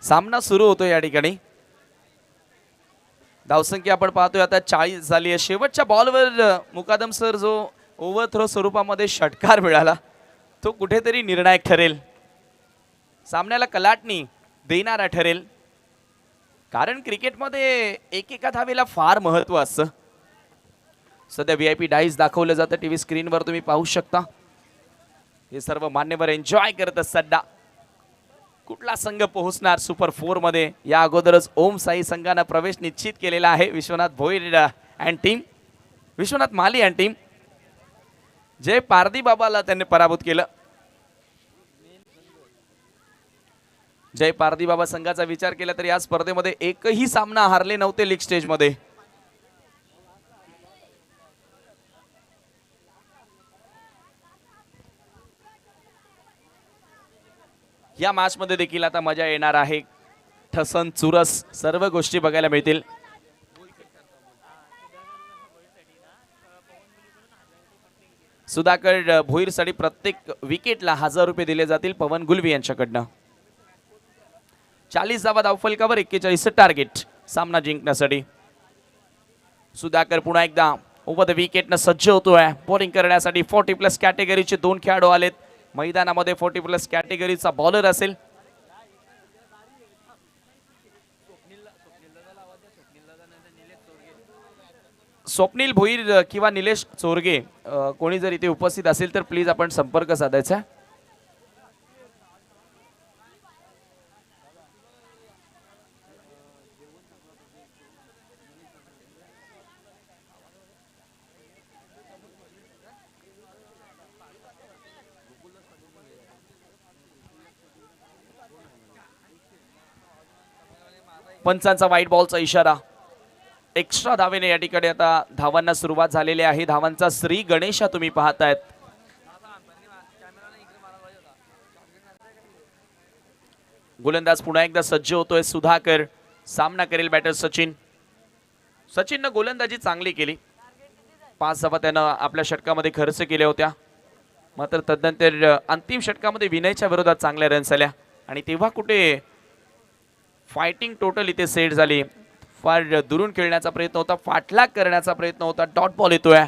सामना सुरू होतो या ठिकाणी. धावसंख्या आपण पाहतोय आता 40 झाली आहे. शेवटच्या बॉलवर मुकादम सर जो ओव्हरथ्रो स्वरूपामध्ये षटकार मिळाला तो कुठेतरी निर्णायक ठरेल, सामन्याला कलाटणी देणारा ठरेल. कारण क्रिकेटमध्ये एकेका धावेला फार महत्व असतं. सध्या VIP डाईस दाखवलं जातं टीव्ही स्क्रीनवर, तुम्ही पाहू शकता. हे सर्व मान्यवर एन्जॉय करत असताना कुठला संघ पोहोचणार सुपर 4 मध्ये? या अगोदरच ओम साई संघानं प्रवेश निश्चित केलेला आहे. Vishwanath Bhoir and team, Vishwanath Mali and team. Jai Pardi बाबाला त्यांनी पराभूत केलं. जय पारदी बाबा संघाचा विचार केला तर या स्पर्धेमध्ये एकही सामना हारले नव्हते लीग स्टेज मध्ये. या मॅच मध्ये देखील आता मजा येणार आहे. ठसन चुरस सर्व गोष्टी बघायला मिळतील. सुधाकर भोईरसाठी प्रत्येक विकेटला 1000 रुपये दिले जातील पवन गुलवी यांच्याकडनं. 40 धावा धावफलकावर 41 टार्गेट सामना जिंकण्यासाठी. सुधाकर पुन्हा एकदा ओव्हर द विकेटनं सज्ज होतोय बॉलिंग करण्यासाठी. 40+ कॅटेगरीचे 2 खेळाडू आलेत मैदानामध्ये. 40+ कॅटेगरीचा बॉलर असेल. स्वप्नील भोईर किंवा निलेश चोरगे कोणी जर इथे उपस्थित असेल तर प्लीज आपण संपर्क साधायचा. पंचांचा व्हाईट बॉलचा इशारा. एक्स्ट्रा धावेने या ठिकाणी आता धावांना सुरुवात झालेली आहे. धावांचा श्री गणेशा तुम्ही पाहतायत. गोलंदाज पुन्हा एकदा सज्ज होतोय सुधाकर. सामना करेल बॅटर सचिन. सचिननं गोलंदाजी चांगली केली. 5 धावा त्यानं आपल्या षटकामध्ये खर्च केल्या होत्या. मात्र तदनंतर अंतिम षटकामध्ये विनयच्या विरोधात चांगल्या रन्स आल्या आणि तेव्हा कुठे फायटिंग टोटल इथे सेट झाली. फार दुरून खेळण्याचा प्रयत्न होता. फाटलाग करण्याचा प्रयत्न होता. डॉट बॉल येतोय.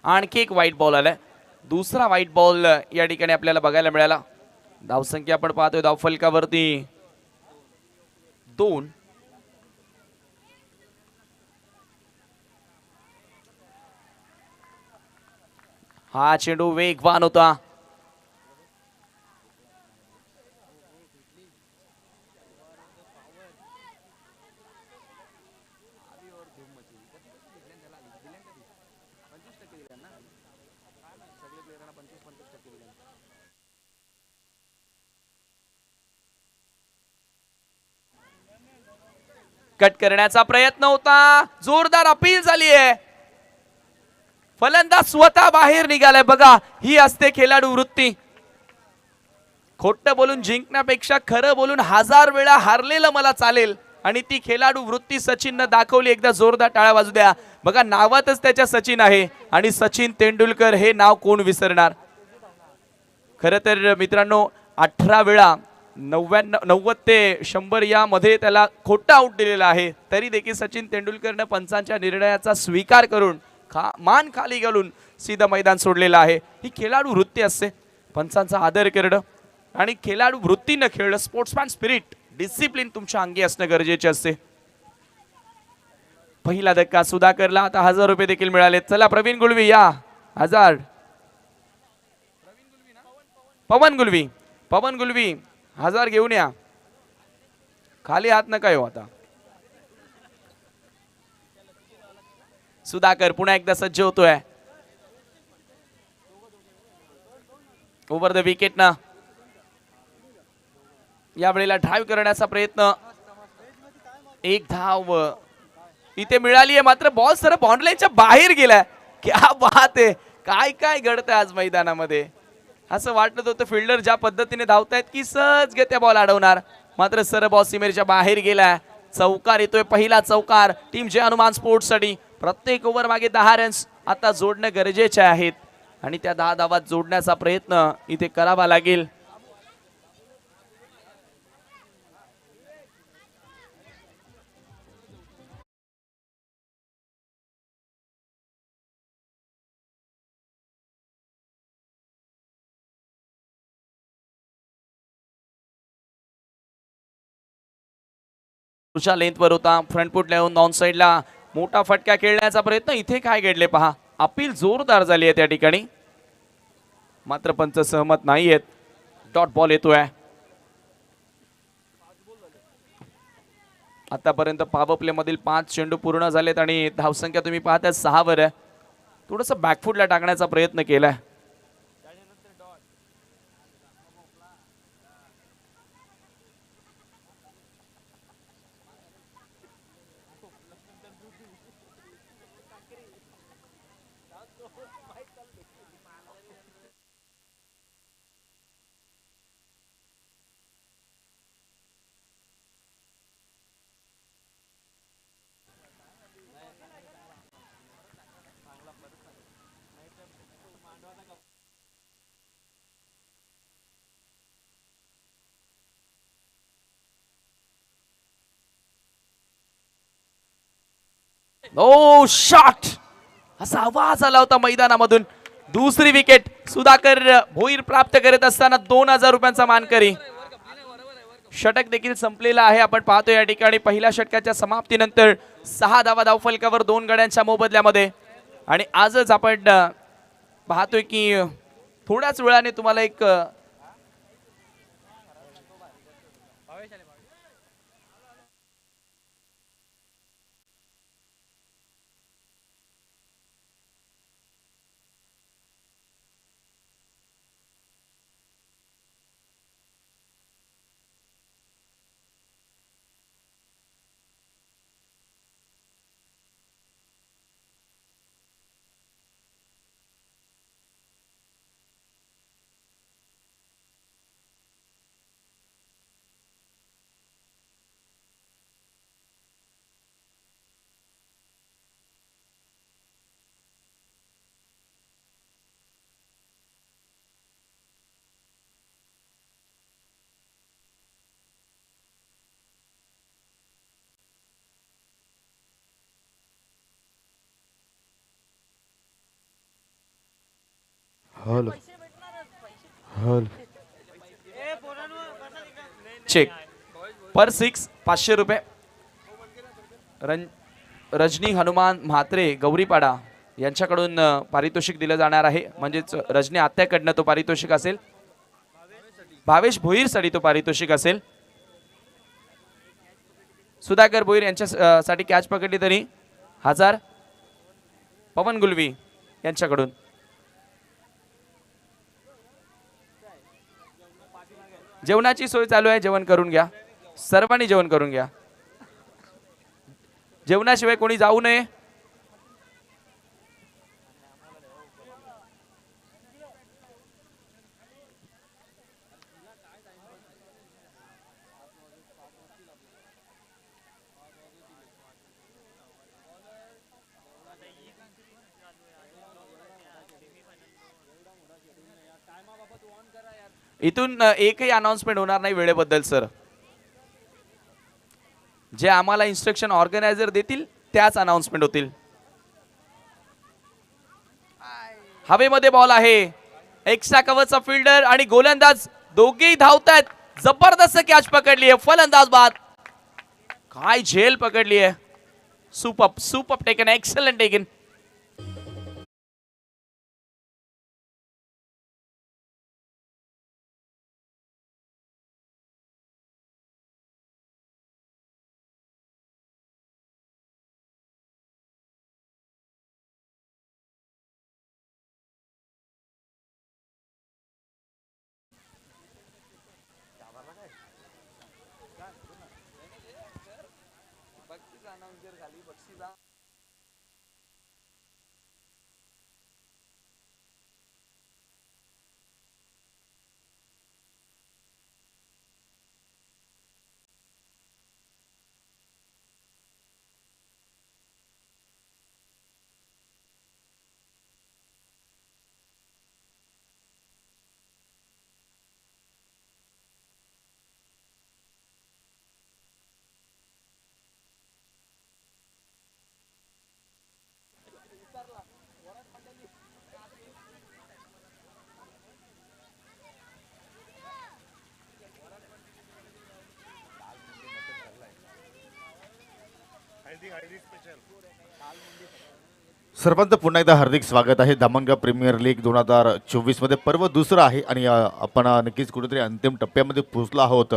आणखी एक व्हाईट बॉल आलाय. दुसरा व्हाईट बॉल या ठिकाणी आपल्याला बघायला मिळाला. धावसंख्या आपण पाहतोय धावफलकावरती 2. हा चेंडू वेगवान होता. कट करण्याचा प्रयत्न होता. जोरदार अपील झाली आहे. फलंदाज स्वतः बाहेर निघालाय. बघा ही असते खेळाडू वृत्ती. खोटं बोलून जिंकण्यापेक्षा खरं बोलून 1000 वेळा हारलेलं मला चालेल आणि ती खेळाडू वृत्ती सचिननं दाखवली. एकदा जोरदार टाळ्या वाजू द्या. बघा नावातच त्याच्या सचिन आहे आणि सचिन तेंडुलकर हे नाव कोण विसरणार. खरं तर मित्रांनो 18 वेळा 90 ते 100 या मध्ये त्याला खोटा आउट दिलेला आहे. तरी देखील सचिन तेंडुलकरनं पंचांच्या निर्णयाचा स्वीकार करून मान खाली घालून सीधा मैदान सोडलेलं आहे. ही खेळाडू वृत्ती असते. पंचांचा आदर करणं आणि खेळाडू वृत्तीनं खेळणं. स्पोर्ट्समॅन स्पिरिट डिसिप्लिन तुमच्या अंगी असणं गरजेचे असते. पहिला धक्का सुधाकरला. आता 1000 रुपये देखील मिळाले. चला प्रवीण गुलवी या. 1000. पवन गुलवी 1000 घेऊन या. खाली हात नका येऊ. आता सुधाकर पुन्हा एकदा सज्ज होतोय. ओव्हर द विकेट ना यावेळेला ड्राईव्ह करण्याचा प्रयत्न. 1 धाव इथे मिळाली आहे. मात्र बॉल सर बाउंड्रीच्या बाहेर गेलाय. क्या बात आहे. काय काय घडतंय आज मैदानामध्ये. असं वाटत होतं फिल्डर ज्या पद्धतीने धावतायत की सहज त्या बॉल अडवणार. मात्र सर बॉल सीमेच्या बाहेर गेलाय. चौकार येतोय. पहिला चौकार टीम जय हनुमान स्पोर्ट्स साठी. प्रत्येक ओव्हर मागे 10 रन्स आता जोडणं गरजेचे आहेत आणि त्या 10 धावात जोडण्याचा प्रयत्न इथे करावा लागेल. लेंथवर होता. फ्रंटफूट लावून नॉन साइडला मोठा फटका खेळण्याचा प्रयत्न. इथे काय घडले पहा. अपील जोरदार झाली आहे त्या ठिकाणी. मात्र पंच सहमत नाहीयेत. डॉट बॉल येतोय. आतापर्यंत पॉवर प्ले मधील 5 चेंडू पूर्ण झालेत आणि धावसंख्या तुम्ही पाहताय 6 वर आहे. थोडस बॅकफुटला टाकण्याचा प्रयत्न केलाय. ओ शॉट असा आवाज आला होता मैदानामधून. दुसरी विकेट सुधाकर भोईर प्राप्त करत असताना 2000 रुपयांचा मानकरी. षटक देखील संपलेला आहे. आपण पाहतो या ठिकाणी पहिल्या षटकाच्या समाप्तीनंतर 6 धावा धावफलकावर 2 गड्यांच्या मोबदल्यामध्ये. आणि आजच आपण पाहतोय की थोड्याच वेळाने तुम्हाला एक चेक पर 6 500 रुपये. रजनी हनुमान म्हात्रे गौरीपाडा यांच्याकडून पारितोषिक दिलं जाणार आहे. म्हणजेच रजनी आत्याकडनं तो पारितोषिक असेल. भावेश भोईरसाठी तो पारितोषिक असेल. सुधाकर भोईर यांच्या साठी कॅच पकडली तरी 1000. पवन गुलवी यांच्याकडून जेवणाची सोय चालू आहे. जेवण करून घ्या. सर्वांनी जेवण करून घ्या. जेवणाशिवाय कोणी जाऊ नये. इथून एकही अनाउन्समेंट होणार नाही वेळेबद्दल सर. जे आम्हाला इन्स्ट्रक्शन ऑर्गनायझर देतील त्याच अनाउन्समेंट होतील. हवेमध्ये बॉल आहे. एक्स्ट्रा कव्हरचा फिल्डर आणि गोलंदाज दोघेही धावतायत. जबरदस्त कॅच पकडली आहे. फलंदाज बाद. काय झेल पकडली आहे. Super super taken. Excellent taken. सर्वांचं पुन्हा एकदा हार्दिक स्वागत आहे. धामणगाव प्रीमियर लीग 2024 मध्ये पर्व दुसरं आहे आणि आपण नक्कीच कुठेतरी अंतिम टप्प्यामध्ये पोहोचलो आहोत.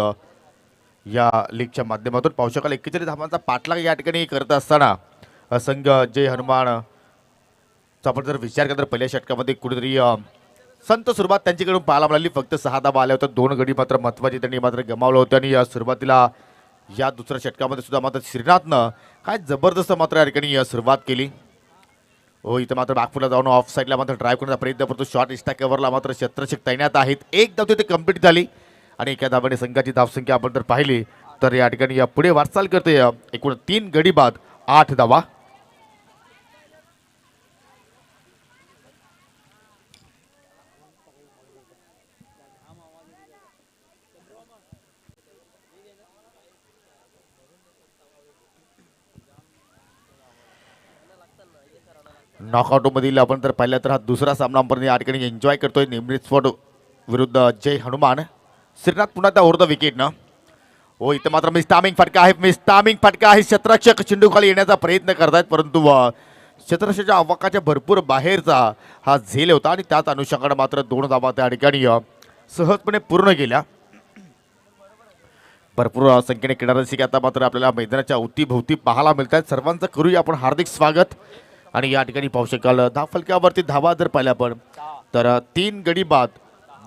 या लीगच्या माध्यमातून पाहू शकाल 41 धावांचा पाठलाग या ठिकाणी करत असताना संघ जय हनुमान आपण जर विचार केला तर पहिल्या षटकामध्ये कुठेतरी संत सुरुवात त्यांच्याकडून पाहायला मिळाली. फक्त 6 धावा आल्या होत्या. 2 गडी मात्र महत्त्वाचे त्यांनी मात्र गमावलं होतं आणि सुरुवातीला या दुसऱ्या षटकामध्ये सुद्धा मात्र श्रीनाथनं काय जबरदस्त मात्र या ठिकाणी सुरुवात केली. हो, इथं मात्र बॅकफुटला जाऊन ऑफ साईडला मात्र ड्राईव्ह करण्याचा प्रयत्न करतो. शॉर्ट इस्टा कव्हरला मात्र क्षेत्ररक्षक तैनात आहेत. एक धाव तिथे कंप्लीट झाली आणि एका धावाने संघाची धावसंख्या आपण जर पाहिली तर या ठिकाणी या पुढे वाटचाल करते. एकूण 3 गडी बाद 8 धावा. नॉकआउटमधील आपण तर पाहिलं तर हा दुसरा सामना आपण या ठिकाणी एन्जॉय करतोय. निमरीत स्पॉट विरुद्ध जय हनुमान. श्रीनाथ पुन्हा त्या ओव्हर द विकेटनं. हो, इथं मात्र मिस्टामिंग फटका आहे. मिस्टामिंग फटका आहे. क्षेत्ररक्षक चेंडू खाली येण्याचा प्रयत्न करतायत परंतु क्षेत्ररक्षकाच्या अवकाच्या भरपूर बाहेरचा हा झेल होता आणि त्याच अनुषंगाने मात्र 2 धावा त्या ठिकाणी सहजपणे पूर्ण केल्या. भरपूर संख्येने क्रीडारसिक आता मात्र आपल्याला मैदानाच्या अवतीभोवती पाहायला मिळत आहेत. सर्वांचं करूया आपण हार्दिक स्वागत. आणि या ठिकाणी पाहू शकाल धाव फलकावरती धावा जर पाहिल्या आपण तर 3 गडी बाद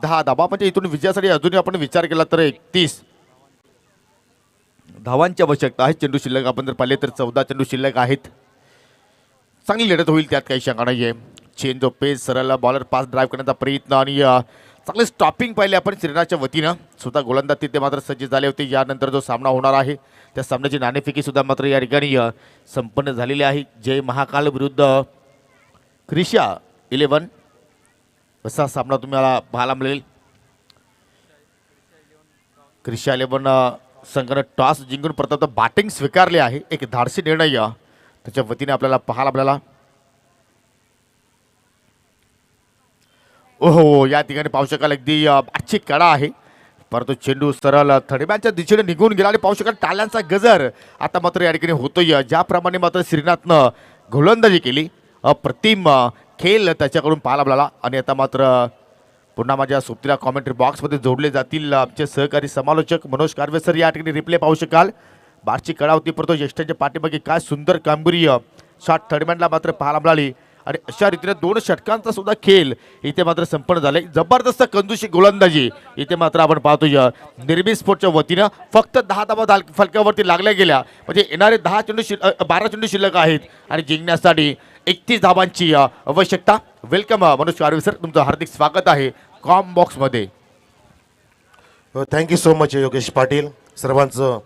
10 धावा. म्हणजे इथून विजयासाठी अजूनही आपण विचार केला तर 31 धावांची आवश्यकता आहे. चेंडू शिल्लक आपण जर पाहिले तर 14 चेंडू शिल्लक आहेत. चांगली लढत होईल त्यात काही शंका नाही आहे. चेंज ऑफ पेस सरळ बॉलर पास ड्राईव्ह करण्याचा प्रयत्न आणि चांगले स्टॉपिंग पाहिले आपण श्रीनाथच्या वतीनं. स्वतः गोलंदाज तिथे मात्र सज्ज झाले होते. यानंतर जो सामना होणार आहे त्या सामन्याची नाणेफेकी सुद्धा मात्र या ठिकाणी संपन्न झालेली आहे. जय महाकाल विरुद्ध क्रिशा 11 असा सामना तुम्हाला पाहायला मिळेल. क्रिशा 11 संघानं टॉस जिंकून प्रथम बॅटिंग स्वीकारली आहे. एक धाडसी निर्णय त्याच्या वतीने आपल्याला पाहायला मिळाला. ओहो, या ठिकाणी पाहू शकाल अगदी आजची कडा आहे परंतु चेंडू सरळ थडब्यांच्या दिशेने निघून गेला आणि पाहू शकाल टाळ्यांचा गजर आता मात्र या ठिकाणी होतोय. ज्याप्रमाणे मात्र श्रीनाथनं गोलंदाजी केली अप्रतिम खेळ त्याच्याकडून पाहायला मिळाला. आणि आता मात्र पुन्हा माझ्या सोबतीला कॉमेंट्री बॉक्समध्ये जोडले जातील आमचे सहकारी समालोचक मनोज कारवे सर. या ठिकाणी रिप्ले पाहू शकाल. बारची कडा होती परंतु ज्येष्ठांच्या पाठीमागे काय सुंदर कामगिरी शॉट थर्डमॅनला मात्र पाहायला मिळाली. आणि अशा रीतीने 2 षटकांचा सुद्धा खेळ इथे मात्र संपन्न झाले. जबरदस्त कंजूशी गोलंदाजी इथे मात्र आपण पाहतोय. निर्मित स्पोर्टच्या वतीनं फक्त 10 धावा फलकावरती लागल्या गेल्या. म्हणजे येणारे 12 चेंडू शिल्लक आहेत आणि जिंकण्यासाठी 31 धावांची आवश्यकता. वेलकम मनोज कारवे सर, तुमचं हार्दिक स्वागत आहे कॉम बॉक्समध्ये. Thank you so much Yogesh Patil. सर्वांचं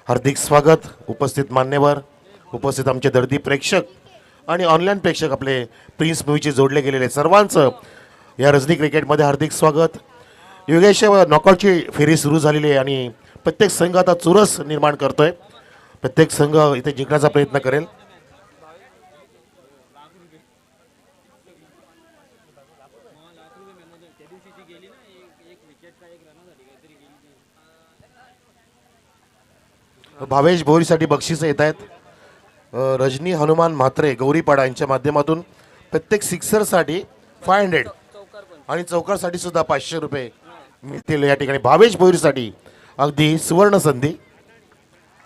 हार्दिक स्वागत. उपस्थित मान्यवर, उपस्थित आमचे दर्दी प्रेक्षक आणि ऑनलाईन प्रेक्षक आपले प्रिन्स मूवीचे जोडले गेलेले सर्वांचं या रजनी क्रिकेटमध्ये हार्दिक स्वागत. योगेश, नॉकआउटची फेरी सुरू झालेली आहे आणि प्रत्येक संघ आता चुरस निर्माण करतोय. प्रत्येक संघ इथे जिंकण्याचा प्रयत्न करेल. भावेश भोईसाठी बक्षिसं येत आहेत. रजनी हनुमान म्हात्रे गौरीपाडा यांच्या माध्यमातून प्रत्येक सिक्सरसाठी 500 आणि चौकारसाठी सुद्धा 500 रुपये मिळतील या ठिकाणी. भावेश भोईरसाठी अगदी सुवर्ण संधी.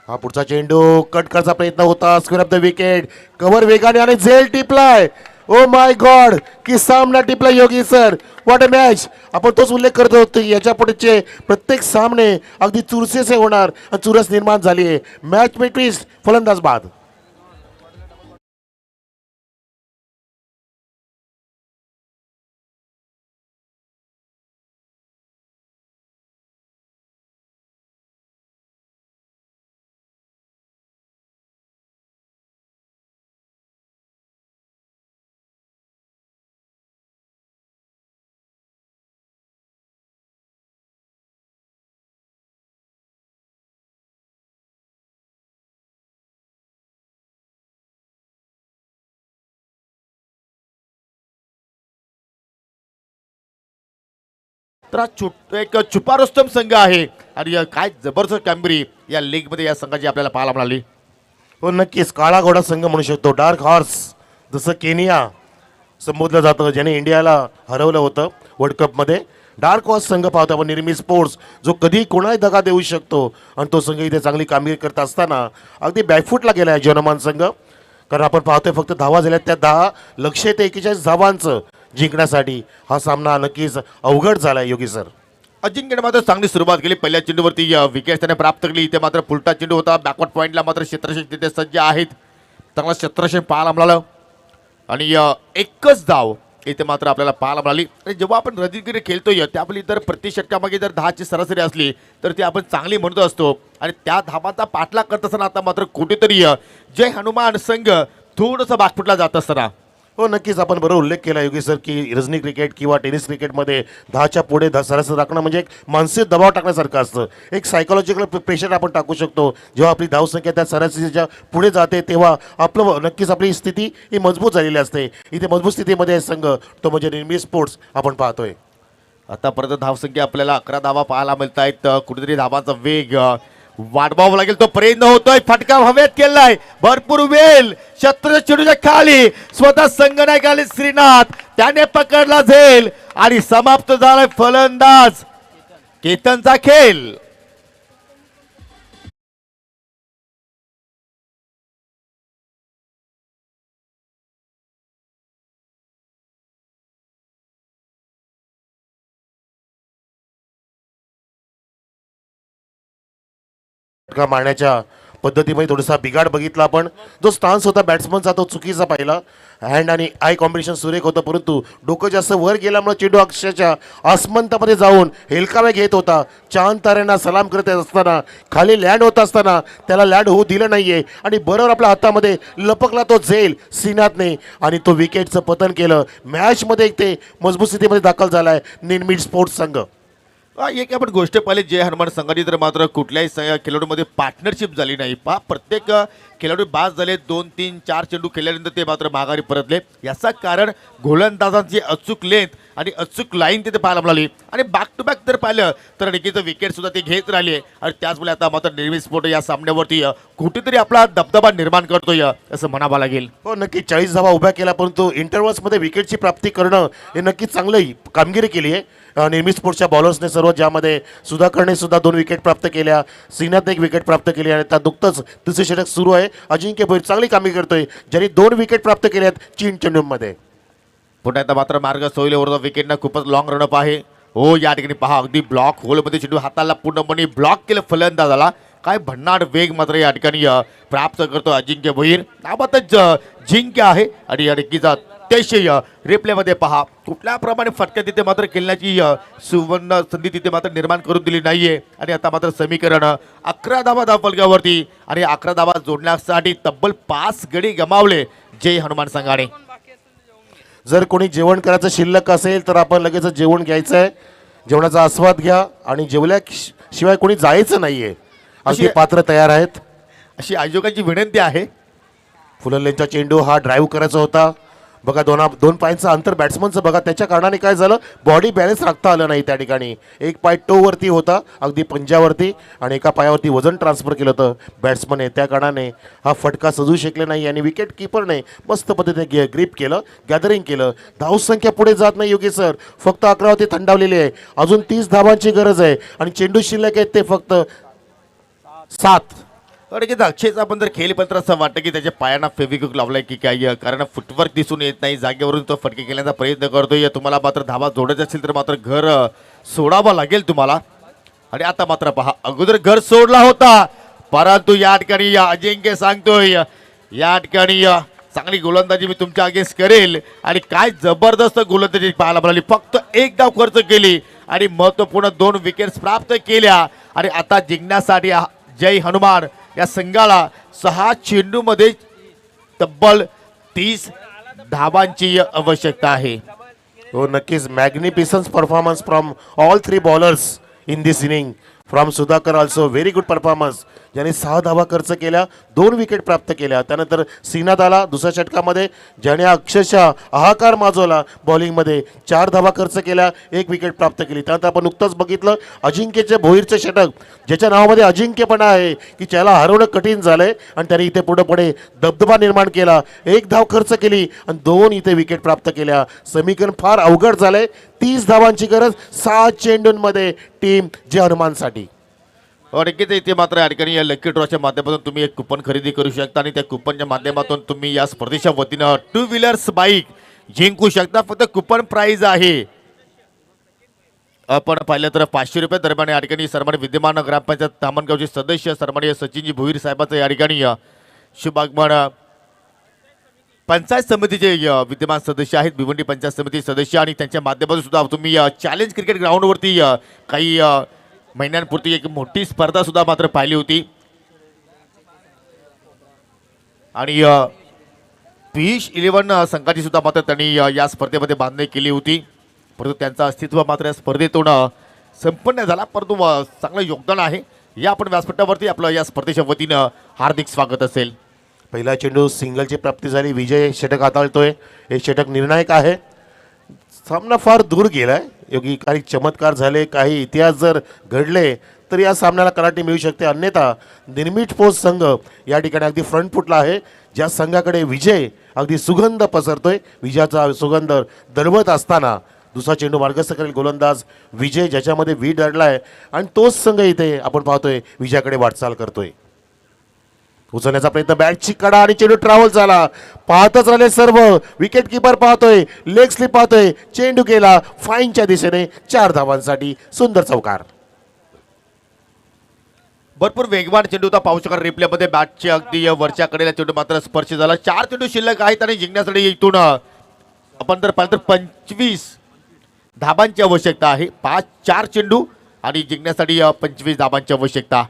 हा पुढचा चेंडू कट करायचा प्रयत्न होता. Square of the wicket. Cover वेगाने आणि झेल टिपलाय. ओ माय गॉड, की सामना टिपला योगी सर. What a match. आपण तोच उल्लेख करत होतो याच्या पुढचे प्रत्येक सामने अगदी चुरसेचे होणार. चुरस निर्माण झाली आहे. मॅच में ट्विस्ट. फलंदाज बाद. तर एक छुपा रुस्तम संघ आहे आणि काय जबरदस्त कामगिरी या लीगमध्ये या संघाची आपल्याला पाहायला मिळाली. हो नक्कीच, काळा घोडा संघ म्हणू शकतो. डार्क हॉर्स जसं केनिया संबोधलं जातं, ज्याने इंडियाला हरवलं होतं वर्ल्ड कपमध्ये. डार्क हॉर्स संघ पाहतो आपण निर्मी स्पोर्ट्स, जो कधी कोणाही दगा देऊ शकतो आणि तो संघ इथे चांगली कामगिरी करत असताना अगदी बॅकफूटला गेला आहे जनमान संघ. कारण आपण पाहतोय फक्त धावा झाल्या, त्या 10 लक्ष्य ते 41 धावांचं जिंकण्यासाठी हा सामना नक्कीच अवघड झाला आहे योगी सर. अजिंक्यने मात्र चांगली सुरुवात केली. पहिल्या चेंडूवरती विकेट त्याने प्राप्त केली. इथे मात्र फुलटा चेंडू होता. बॅकवर्ड पॉईंटला मात्र क्षेत्ररक्षक तिथे सज्ज आहेत. चांगला क्षेत्ररक्षक पाहायला मिळालं आणि एकच धाव इथे मात्र आपल्याला पाहायला मिळाली. आणि जेव्हा आपण रणजिंक्य खेळतोय त्या आपली जर प्रति षटकामागे जर 10ची सरासरी असली तर ती आपण चांगली म्हणतो असतो. आणि त्या धावांचा पाठलाग करत असताना आता मात्र कुठेतरी जय हनुमान संघ थोडंसं बागफुटला जात असताना. हो नक्कीच आपण बरोबर उल्लेख केला योगी सर की रजनी क्रिकेट किंवा टेनिस क्रिकेटमध्ये 10च्या पुढे सरासरी राखणं म्हणजे एक मानसिक दबाव टाकण्यासारखं असतं. एक सायकोलॉजिकल प्रेशर आपण टाकू शकतो. जेव्हा आपली धावसंख्या त्या सरासरीच्या पुढे जाते तेव्हा आपलं नक्कीच आपली स्थिती ही मजबूत झालेली असते. इथे मजबूत स्थितीमध्ये संघ तो म्हणजे निर्मी स्पोर्ट्स आपण पाहतोय. आतापर्यंत धावसंख्या आपल्याला 11 धावा पाहायला मिळत आहेत. कुठेतरी धावांचा वेग वाढवावा लागेल तो प्रयत्न होतोय. फटका हवेत केलाय. भरपूर वेळ शत्रू चेंडूच्या खाली स्वतः संघनायक आले श्रीनाथ, त्याने पकडला झेल आणि समाप्त झालाय फलंदाज केतनचा खेळ. फटका मारण्याच्या पद्धतीमध्ये थोडासा बिघाड बघितला आपण. जो स्टान्स होता बॅट्समनचा तो चुकीचा पाहिला. हँड आणि आय कॉम्बिनेशन सुरेख होतं, परंतु डोकं जास्त वर गेल्यामुळे चेंडू अक्षरशः आसमंतामध्ये जाऊन हेलकावे घेत होता. चांद ताऱ्यांना सलाम करत असताना खाली लँड होत असताना त्याला लँड होऊ दिलं नाहीये आणि बरोबर आपल्या हातामध्ये लपकला तो झेल श्रीनाथने आणि तो विकेटचं पतन केलं. मॅचमध्ये एक ते मजबूत स्थितीमध्ये दाखल झालाय निर्मी स्पोर्ट्स संघ. एक आपण गोष्ट पाहिली जय हनुमान संघाची तर मात्र कुठल्याही खेळाडूमध्ये पार्टनरशिप झाली नाही. प्रत्येक खेळाडू बाद झाले. 2, 3, 4 चेंडू खेळल्यानंतर ते मात्र माघारी परतले. याचं कारण गोलंदाजांची अचूक लेंथ आणि अचूक लाईन तिथे पाहायला मिळाली. आणि बॅक टू बॅक जर पाहिलं तर निकीचं विकेट सुद्धा ते घेत राहिले. आणि त्याचमुळे आता मात्र निर्मी स्पोर्ट या सामन्यावरती कुठेतरी आपला दबदबा निर्माण करतोय असं म्हणावं लागेल. हो नक्की 40 धावा उभ्या केल्या, परंतु इंटरव्हल्समध्ये विकेटची प्राप्ती करणं हे नक्कीच चांगलं कामगिरी केली आहे निर्मी स्पोर्ट्सच्या बॉलर्सने सर्व, ज्यामध्ये सुधाकरने सुद्धा 2 विकेट प्राप्त केल्या, श्रीनाथने 1 विकेट प्राप्त केली आणि त्या नुकतंच तिसरे षटक सुरू आहे. अजिंक्य भोईर चांगली कामगिरी करतोय, ज्यांनी 2 विकेट प्राप्त केल्या आहेत 3 चेंडूंमध्ये. पुन्हा एकदा मात्र मार्ग सोयीवर विकेटनं खूपच लॉंग रनअप आहे. हो या ठिकाणी पहा अगदी ब्लॉक होलमध्ये चेंडू हाताला पूर्णपणे ब्लॉक केलं फलंदाजाला. काय भन्नाट वेग मात्र या ठिकाणी प्राप्त करतो अजिंक्य भोईर. नाबातच जिंक्य आहे आणि या ठिकाणीचा अतिशय रिप्लेमध्ये पहा कुठल्या प्रमाणे फटक्या तिथे मात्र खेळण्याची सुवर्ण संधी तिथे मात्र निर्माण करून दिली नाहीये. आणि आता मात्र समीकरण 11 धावा धावफलकावरती आणि 11 धावा जोडण्यासाठी तब्बल 5 गडी गमावले जय हनुमान संघाने. जर कोणी जेवण करायचं शिल्लक असेल तर आपण लगेच जेवण घ्यायचं आहे. जेवणाचा आस्वाद घ्या आणि जेवल्याशिवाय कोणी जायचं नाहीये. अशी पात्र तयार आहेत अशी आयोजकांची विनंती आहे. फुललेंचा चेंडू हा ड्राईव्ह करायचा होता. बघा 2 पायांचं अंतर बॅट्समनचं बघा, त्याच्या कारणाने काय झालं, बॉडी बॅलन्स राखता आलं नाही त्या ठिकाणी. एक पाय टोवरती होता अगदी पंजावरती आणि एका पायावरती वजन ट्रान्सफर केलं होतं बॅट्समनने. त्या कारणाने हा फटका सजू शकले नाही आणि विकेट किपरने मस्त पद्धतीने ग्रीप केलं, गॅदरिंग केलं. धावसंख्या पुढे जात नाही योगी सर, फक्त 11 वरती थंडावलेली आहे. अजून 30 धावांची गरज आहे आणि चेंडू शिल्लक आहेत ते फक्त 7. की अक्षयचा आपण जर खेळ पण तर असं वाटतं की त्याच्या पायांना फेविक्विक लावलाय की काय, कारण फुटवर्क दिसून येत नाही. जागेवरून तो फटके खेळण्याचा प्रयत्न करतोय. तुम्हाला मात्र धावा जोडायचे असेल तर मात्र घर सोडावं लागेल तुम्हाला. आणि आता मात्र पहा अगोदर घर सोडला होता, परंतु या ठिकाणी अजिंक्य सांगतोय या ठिकाणी चांगली गोलंदाजी मी तुमच्या अगेन्स्ट करेल. आणि काय जबरदस्त गोलंदाजी पाहायला मिळाली. फक्त 1 धाव खर्च केली आणि महत्वपूर्ण 2 विकेट्स प्राप्त केल्या. आणि आता जिंकण्यासाठी जय हनुमान या संघाला 6 चेंडूमध्ये तब्बल 30 धावांची आवश्यकता आहे. हो नक्कीच magnificence performance from all 3 bowlers in this inning. From Sudhakar also very good performance, ज्याने 6 धावा खर्च केल्या, 2 विकेट प्राप्त केल्या. त्यानंतर श्रीनाथ आला दुसऱ्या षटकामध्ये, ज्याने अक्षरशः हाहाकार माजवला बॉलिंगमध्ये, 4 धावा खर्च केल्या, 1 विकेट प्राप्त केली. त्यानंतर आपण नुकतंच बघितलं अजिंक्यचे भोईरचे षटक, ज्याच्या नावामध्ये अजिंक्यपणा आहे की त्याला हरवणं कठीण झालंय आणि त्याने इथे पुढे दबदबा निर्माण केला. 1 धाव खर्च केली आणि 2 इथे विकेट प्राप्त केल्या. समीकरण फार अवघड झालंय. 30 धावांची गरज 6 चेंडूंमध्ये टीम जे हनुमानसाठी. नक्कीच इथे मात्र या ठिकाणी या लकी ड्रॉच्या माध्यमातून तुम्ही एक कुपन खरेदी करू शकता आणि त्या कुपनच्या माध्यमातून तुम्ही या स्पर्धेच्या वतीनं 2 व्हीलर्स बाईक जिंकू शकता. फक्त कुपन प्राइज आहे आपण पाहिलं तर 500 रुपये दरम्यान. या ठिकाणी सन्मान्य विद्यमान ग्रामपंचायत धामणगावचे सदस्य सन्माननीय सचिनजी भोईर साहेबांचं या ठिकाणी शुभागमन. पंचायत समितीचे विद्यमान सदस्य आहेत, भिवंडी पंचायत समिती सदस्य, आणि त्यांच्या माध्यमातून सुद्धा तुम्ही चॅलेंज क्रिकेट ग्राउंडवरती काही महिन्यांपूर्वी एक मोठी स्पर्धा सुद्धा मात्र पाहिली होती आणि फिश 11 संघाची सुद्धा मात्र त्यांनी या स्पर्धेमध्ये बांधणी केली होती. परंतु त्यांचं अस्तित्व मात्र या स्पर्धेतून संपन्न झाला. परंतु चांगलं योगदान आहे. या आपण व्यासपीठावरती आपलं या स्पर्धेच्या वतीनं हार्दिक स्वागत असेल. पहिला चेंडू सिंगलची प्राप्ती झाली. विजय षटक हाताळतोय. हे षटक निर्णायक आहे. सामना फार दूर गेलाय. योगी काही चमत्कार झाले, काही इतिहास जर घडले तर या सामन्याला कराटे मिळू शकते. अन्यथा निर्मित पोस्ट संघ या ठिकाणी अगदी फ्रंट फुटला आहे. ज्या संघाकडे विजय अगदी सुगंध पसरतोय, विजयाचा सुगंध दरवत असताना दुसरा चेंडू मार्गस्थ करेल गोलंदाज विजय, ज्याच्यामध्ये वीड दडलाय आणि तोच संघ इथे आपण पाहतोय विजयाकडे वाटचाल करतोय. उचलण्याचा प्रयत्न, बॅटची कडा आणि चेंडू ट्रॅव्हल झाला. पाहतच राहिले सर्व. विकेट किपर पाहतोय, लेग स्लिप पाहतोय, चेंडू केला फाईनच्या दिशेने. 4 धावांसाठी सुंदर चौकार. भरपूर वेगवान चेंडू होता. पाहू शकाल रिप्लेमध्ये बॅटच्या अगदी वरच्या कडेला चेंडू मात्र स्पर्श झाला. 4 चेंडू शिल्लक आहेत आणि जिंकण्यासाठी इथून आपण जर पाहिलं तर 25 धाबांची आवश्यकता आहे. 4 चेंडू आणि जिंकण्यासाठी 25 धाबांची आवश्यकता.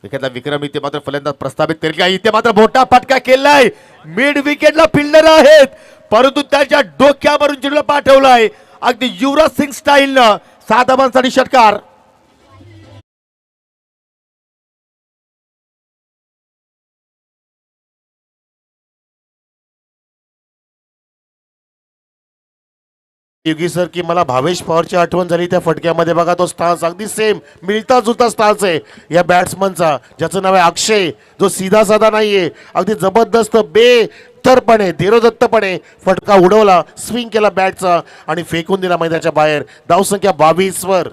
एखादा विक्रम इथे मात्र फलंदाज प्रस्थापित करेल का? इथे मात्र मोठा फटका केलाय. मिड विकेटला फिल्डर आहेत, परंतु त्याच्या डोक्यावरून चेंडूला पाठवलाय अगदी युवराज सिंग स्टाईलनं. 6 धाबांसाठी षटकार. योगी सर की मला भावेश पवारची आठवण झाली त्या फटक्यामध्ये. बघा तो स्टान्स अगदी सेम मिळता जुळता स्टान्स आहे या बॅट्समनचा, ज्याचं नाव आहे अक्षय, जो सीधा साधा नाहीये. अगदी जबरदस्त बेतरपणे धीरोदत्तपणे फटका उडवला, स्विंग केला बॅटचा आणि फेकून दिला मैदानाच्या बाहेर. धावसंख्या 22 वर.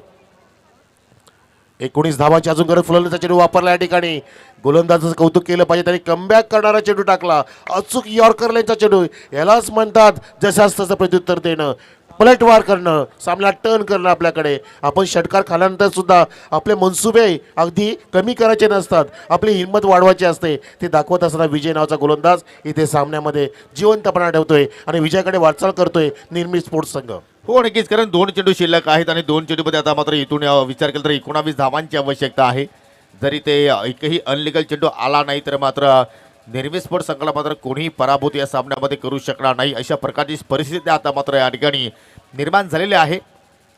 19 धावांची अजून गरज. फुलंदाचा चेंडू वापरला या ठिकाणी. गोलंदाजाचं कौतुक केलं पाहिजे, त्यांनी कमबॅक करणारा चेंडू टाकला. अचूक यॉर्कर लाईनचा चेंडू. यालाच म्हणतात जशास तसं प्रत्युत्तर देणं, पलटवार करणं, सामना टर्न करणं. आपल्याकडे आपण षटकार खाल्यानंतर सुद्धा आपले मनसुबे अगदी कमी करायचे नसतात, आपली हिंमत वाढवायची असते. ते दाखवत असताना विजय नावाचा गोलंदाज इथे सामन्यामध्ये जिवंतपणा ठेवतोय आणि विजयाकडे वाटचाल करतोय निर्मित स्पोर्ट्स संघ. हो नक्कीच, कारण 2 चेंडू शिल्लक आहेत आणि 2 चेंडूमध्ये आता मात्र इथून विचार केला तर 19 धावांची आवश्यकता आहे. जरी ते एकही अनलिगल चेंडू आला नाही तर मात्र निर्मित स्पोर्ट्स संघाला मात्र कोणीही पराभूत या सामन्यामध्ये करू शकणार नाही. अशा प्रकारची परिस्थिती आता मात्र या ठिकाणी निर्माण झालेली आहे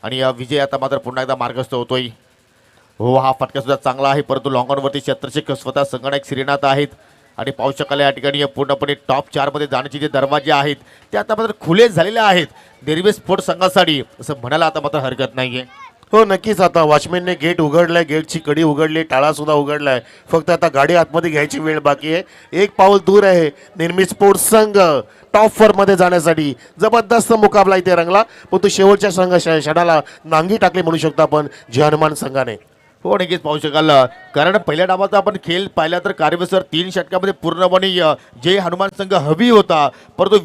आणि विजय आता मात्र पुन्हा एकदा मार्गस्थ होतोय. हो, हा फटका सुद्धा चांगला आहे, परंतु लॉंगॉनवरती क्षेत्ररक्षक स्वतः संगणक श्रीनाथ आहेत आणि पाहू शकाल या ठिकाणी पूर्णपणे टॉप 4 मध्ये जाण्याचे जे दरवाजे आहेत ते आता मात्र खुले झालेले आहेत निर्मित स्पोर्ट्स संघासाठी, असं म्हणायला आता मात्र हरकत नाहीये. हो नक्कीच. आता वॉचमॅनने गेट उघडलाय, गेटची कडी उघडली, टाळा सुद्धा उघडलाय. फक्त आता गाडी आतमध्ये घ्यायची वेळ बाकी आहे. 1 पाऊल दूर आहे निर्मित स्पोर्ट्स संघ टॉप 4 मध्ये जाण्यासाठी. जबरदस्त मुकाबला इथे रंगला, पण तो शेवटच्या क्षणाला नांगी टाकली म्हणू शकतो आपण जे हनुमान संघाने. हो नक्कीच पाहू शकाल, कारण पहिल्या डावाचा आपण खेळ पाहिला तर कार्यवसर 3 षटकामध्ये पूर्णपणे जे हनुमान संघ हवी होता, परंतु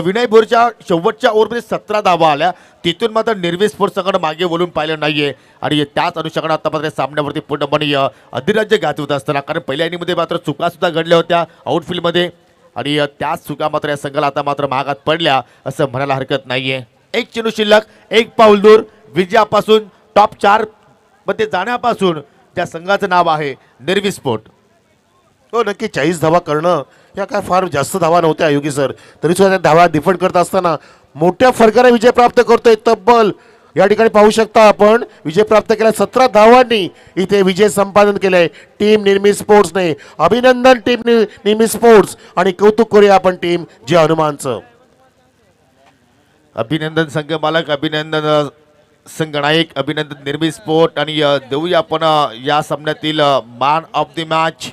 विनय भोरच्या शेवटच्या ओव्हरमध्ये 17 धावा आल्या. तिथून मात्र निर्मित स्पोर्ट्स संघानं मागे बोलून पाहिलं नाहीये आणि त्याच अनुषंगाने आता मात्र सामन्यावरती पूर्णपणे अधिराज्य गाजवत असताना, कारण पहिल्या इनिंगमध्ये मात्र चुका सुद्धा घडल्या होत्या आउटफील्डमध्ये आणि त्याच चुका मात्र या संघाला आता मात्र महागात पडल्या असं म्हणायला हरकत नाहीये. 1 चेंडू शिल्लक, 1 पाऊल दूर विजयापासून, टॉप 4 मध्ये जाण्यापासून त्या संघाचं नाव आहे निर्मित स्पोर्ट. हो नक्की. 40 धावा करणं या काय फार जास्त धावा नव्हत्या योगी सर, तरी सुद्धा त्या धावा डिफेंड करत असताना मोठ्या फरकाने विजय प्राप्त करतोय. तब्बल या ठिकाणी पाहू शकता आपण विजय प्राप्त केला 17 धावांनी इथे विजय संपादन केलंय टीम निर्मी स्पोर्ट्सने. अभिनंदन टीम निर्मी स्पोर्ट्स आणि कौतुक करूया आपण टीम जे हनुमानचं. अभिनंदन संघ मालक, अभिनंदन संघनायक, अभिनंदन निर्मी स्पोर्ट आणि देऊया आपण या सामन्यातील मॅन ऑफ द मॅच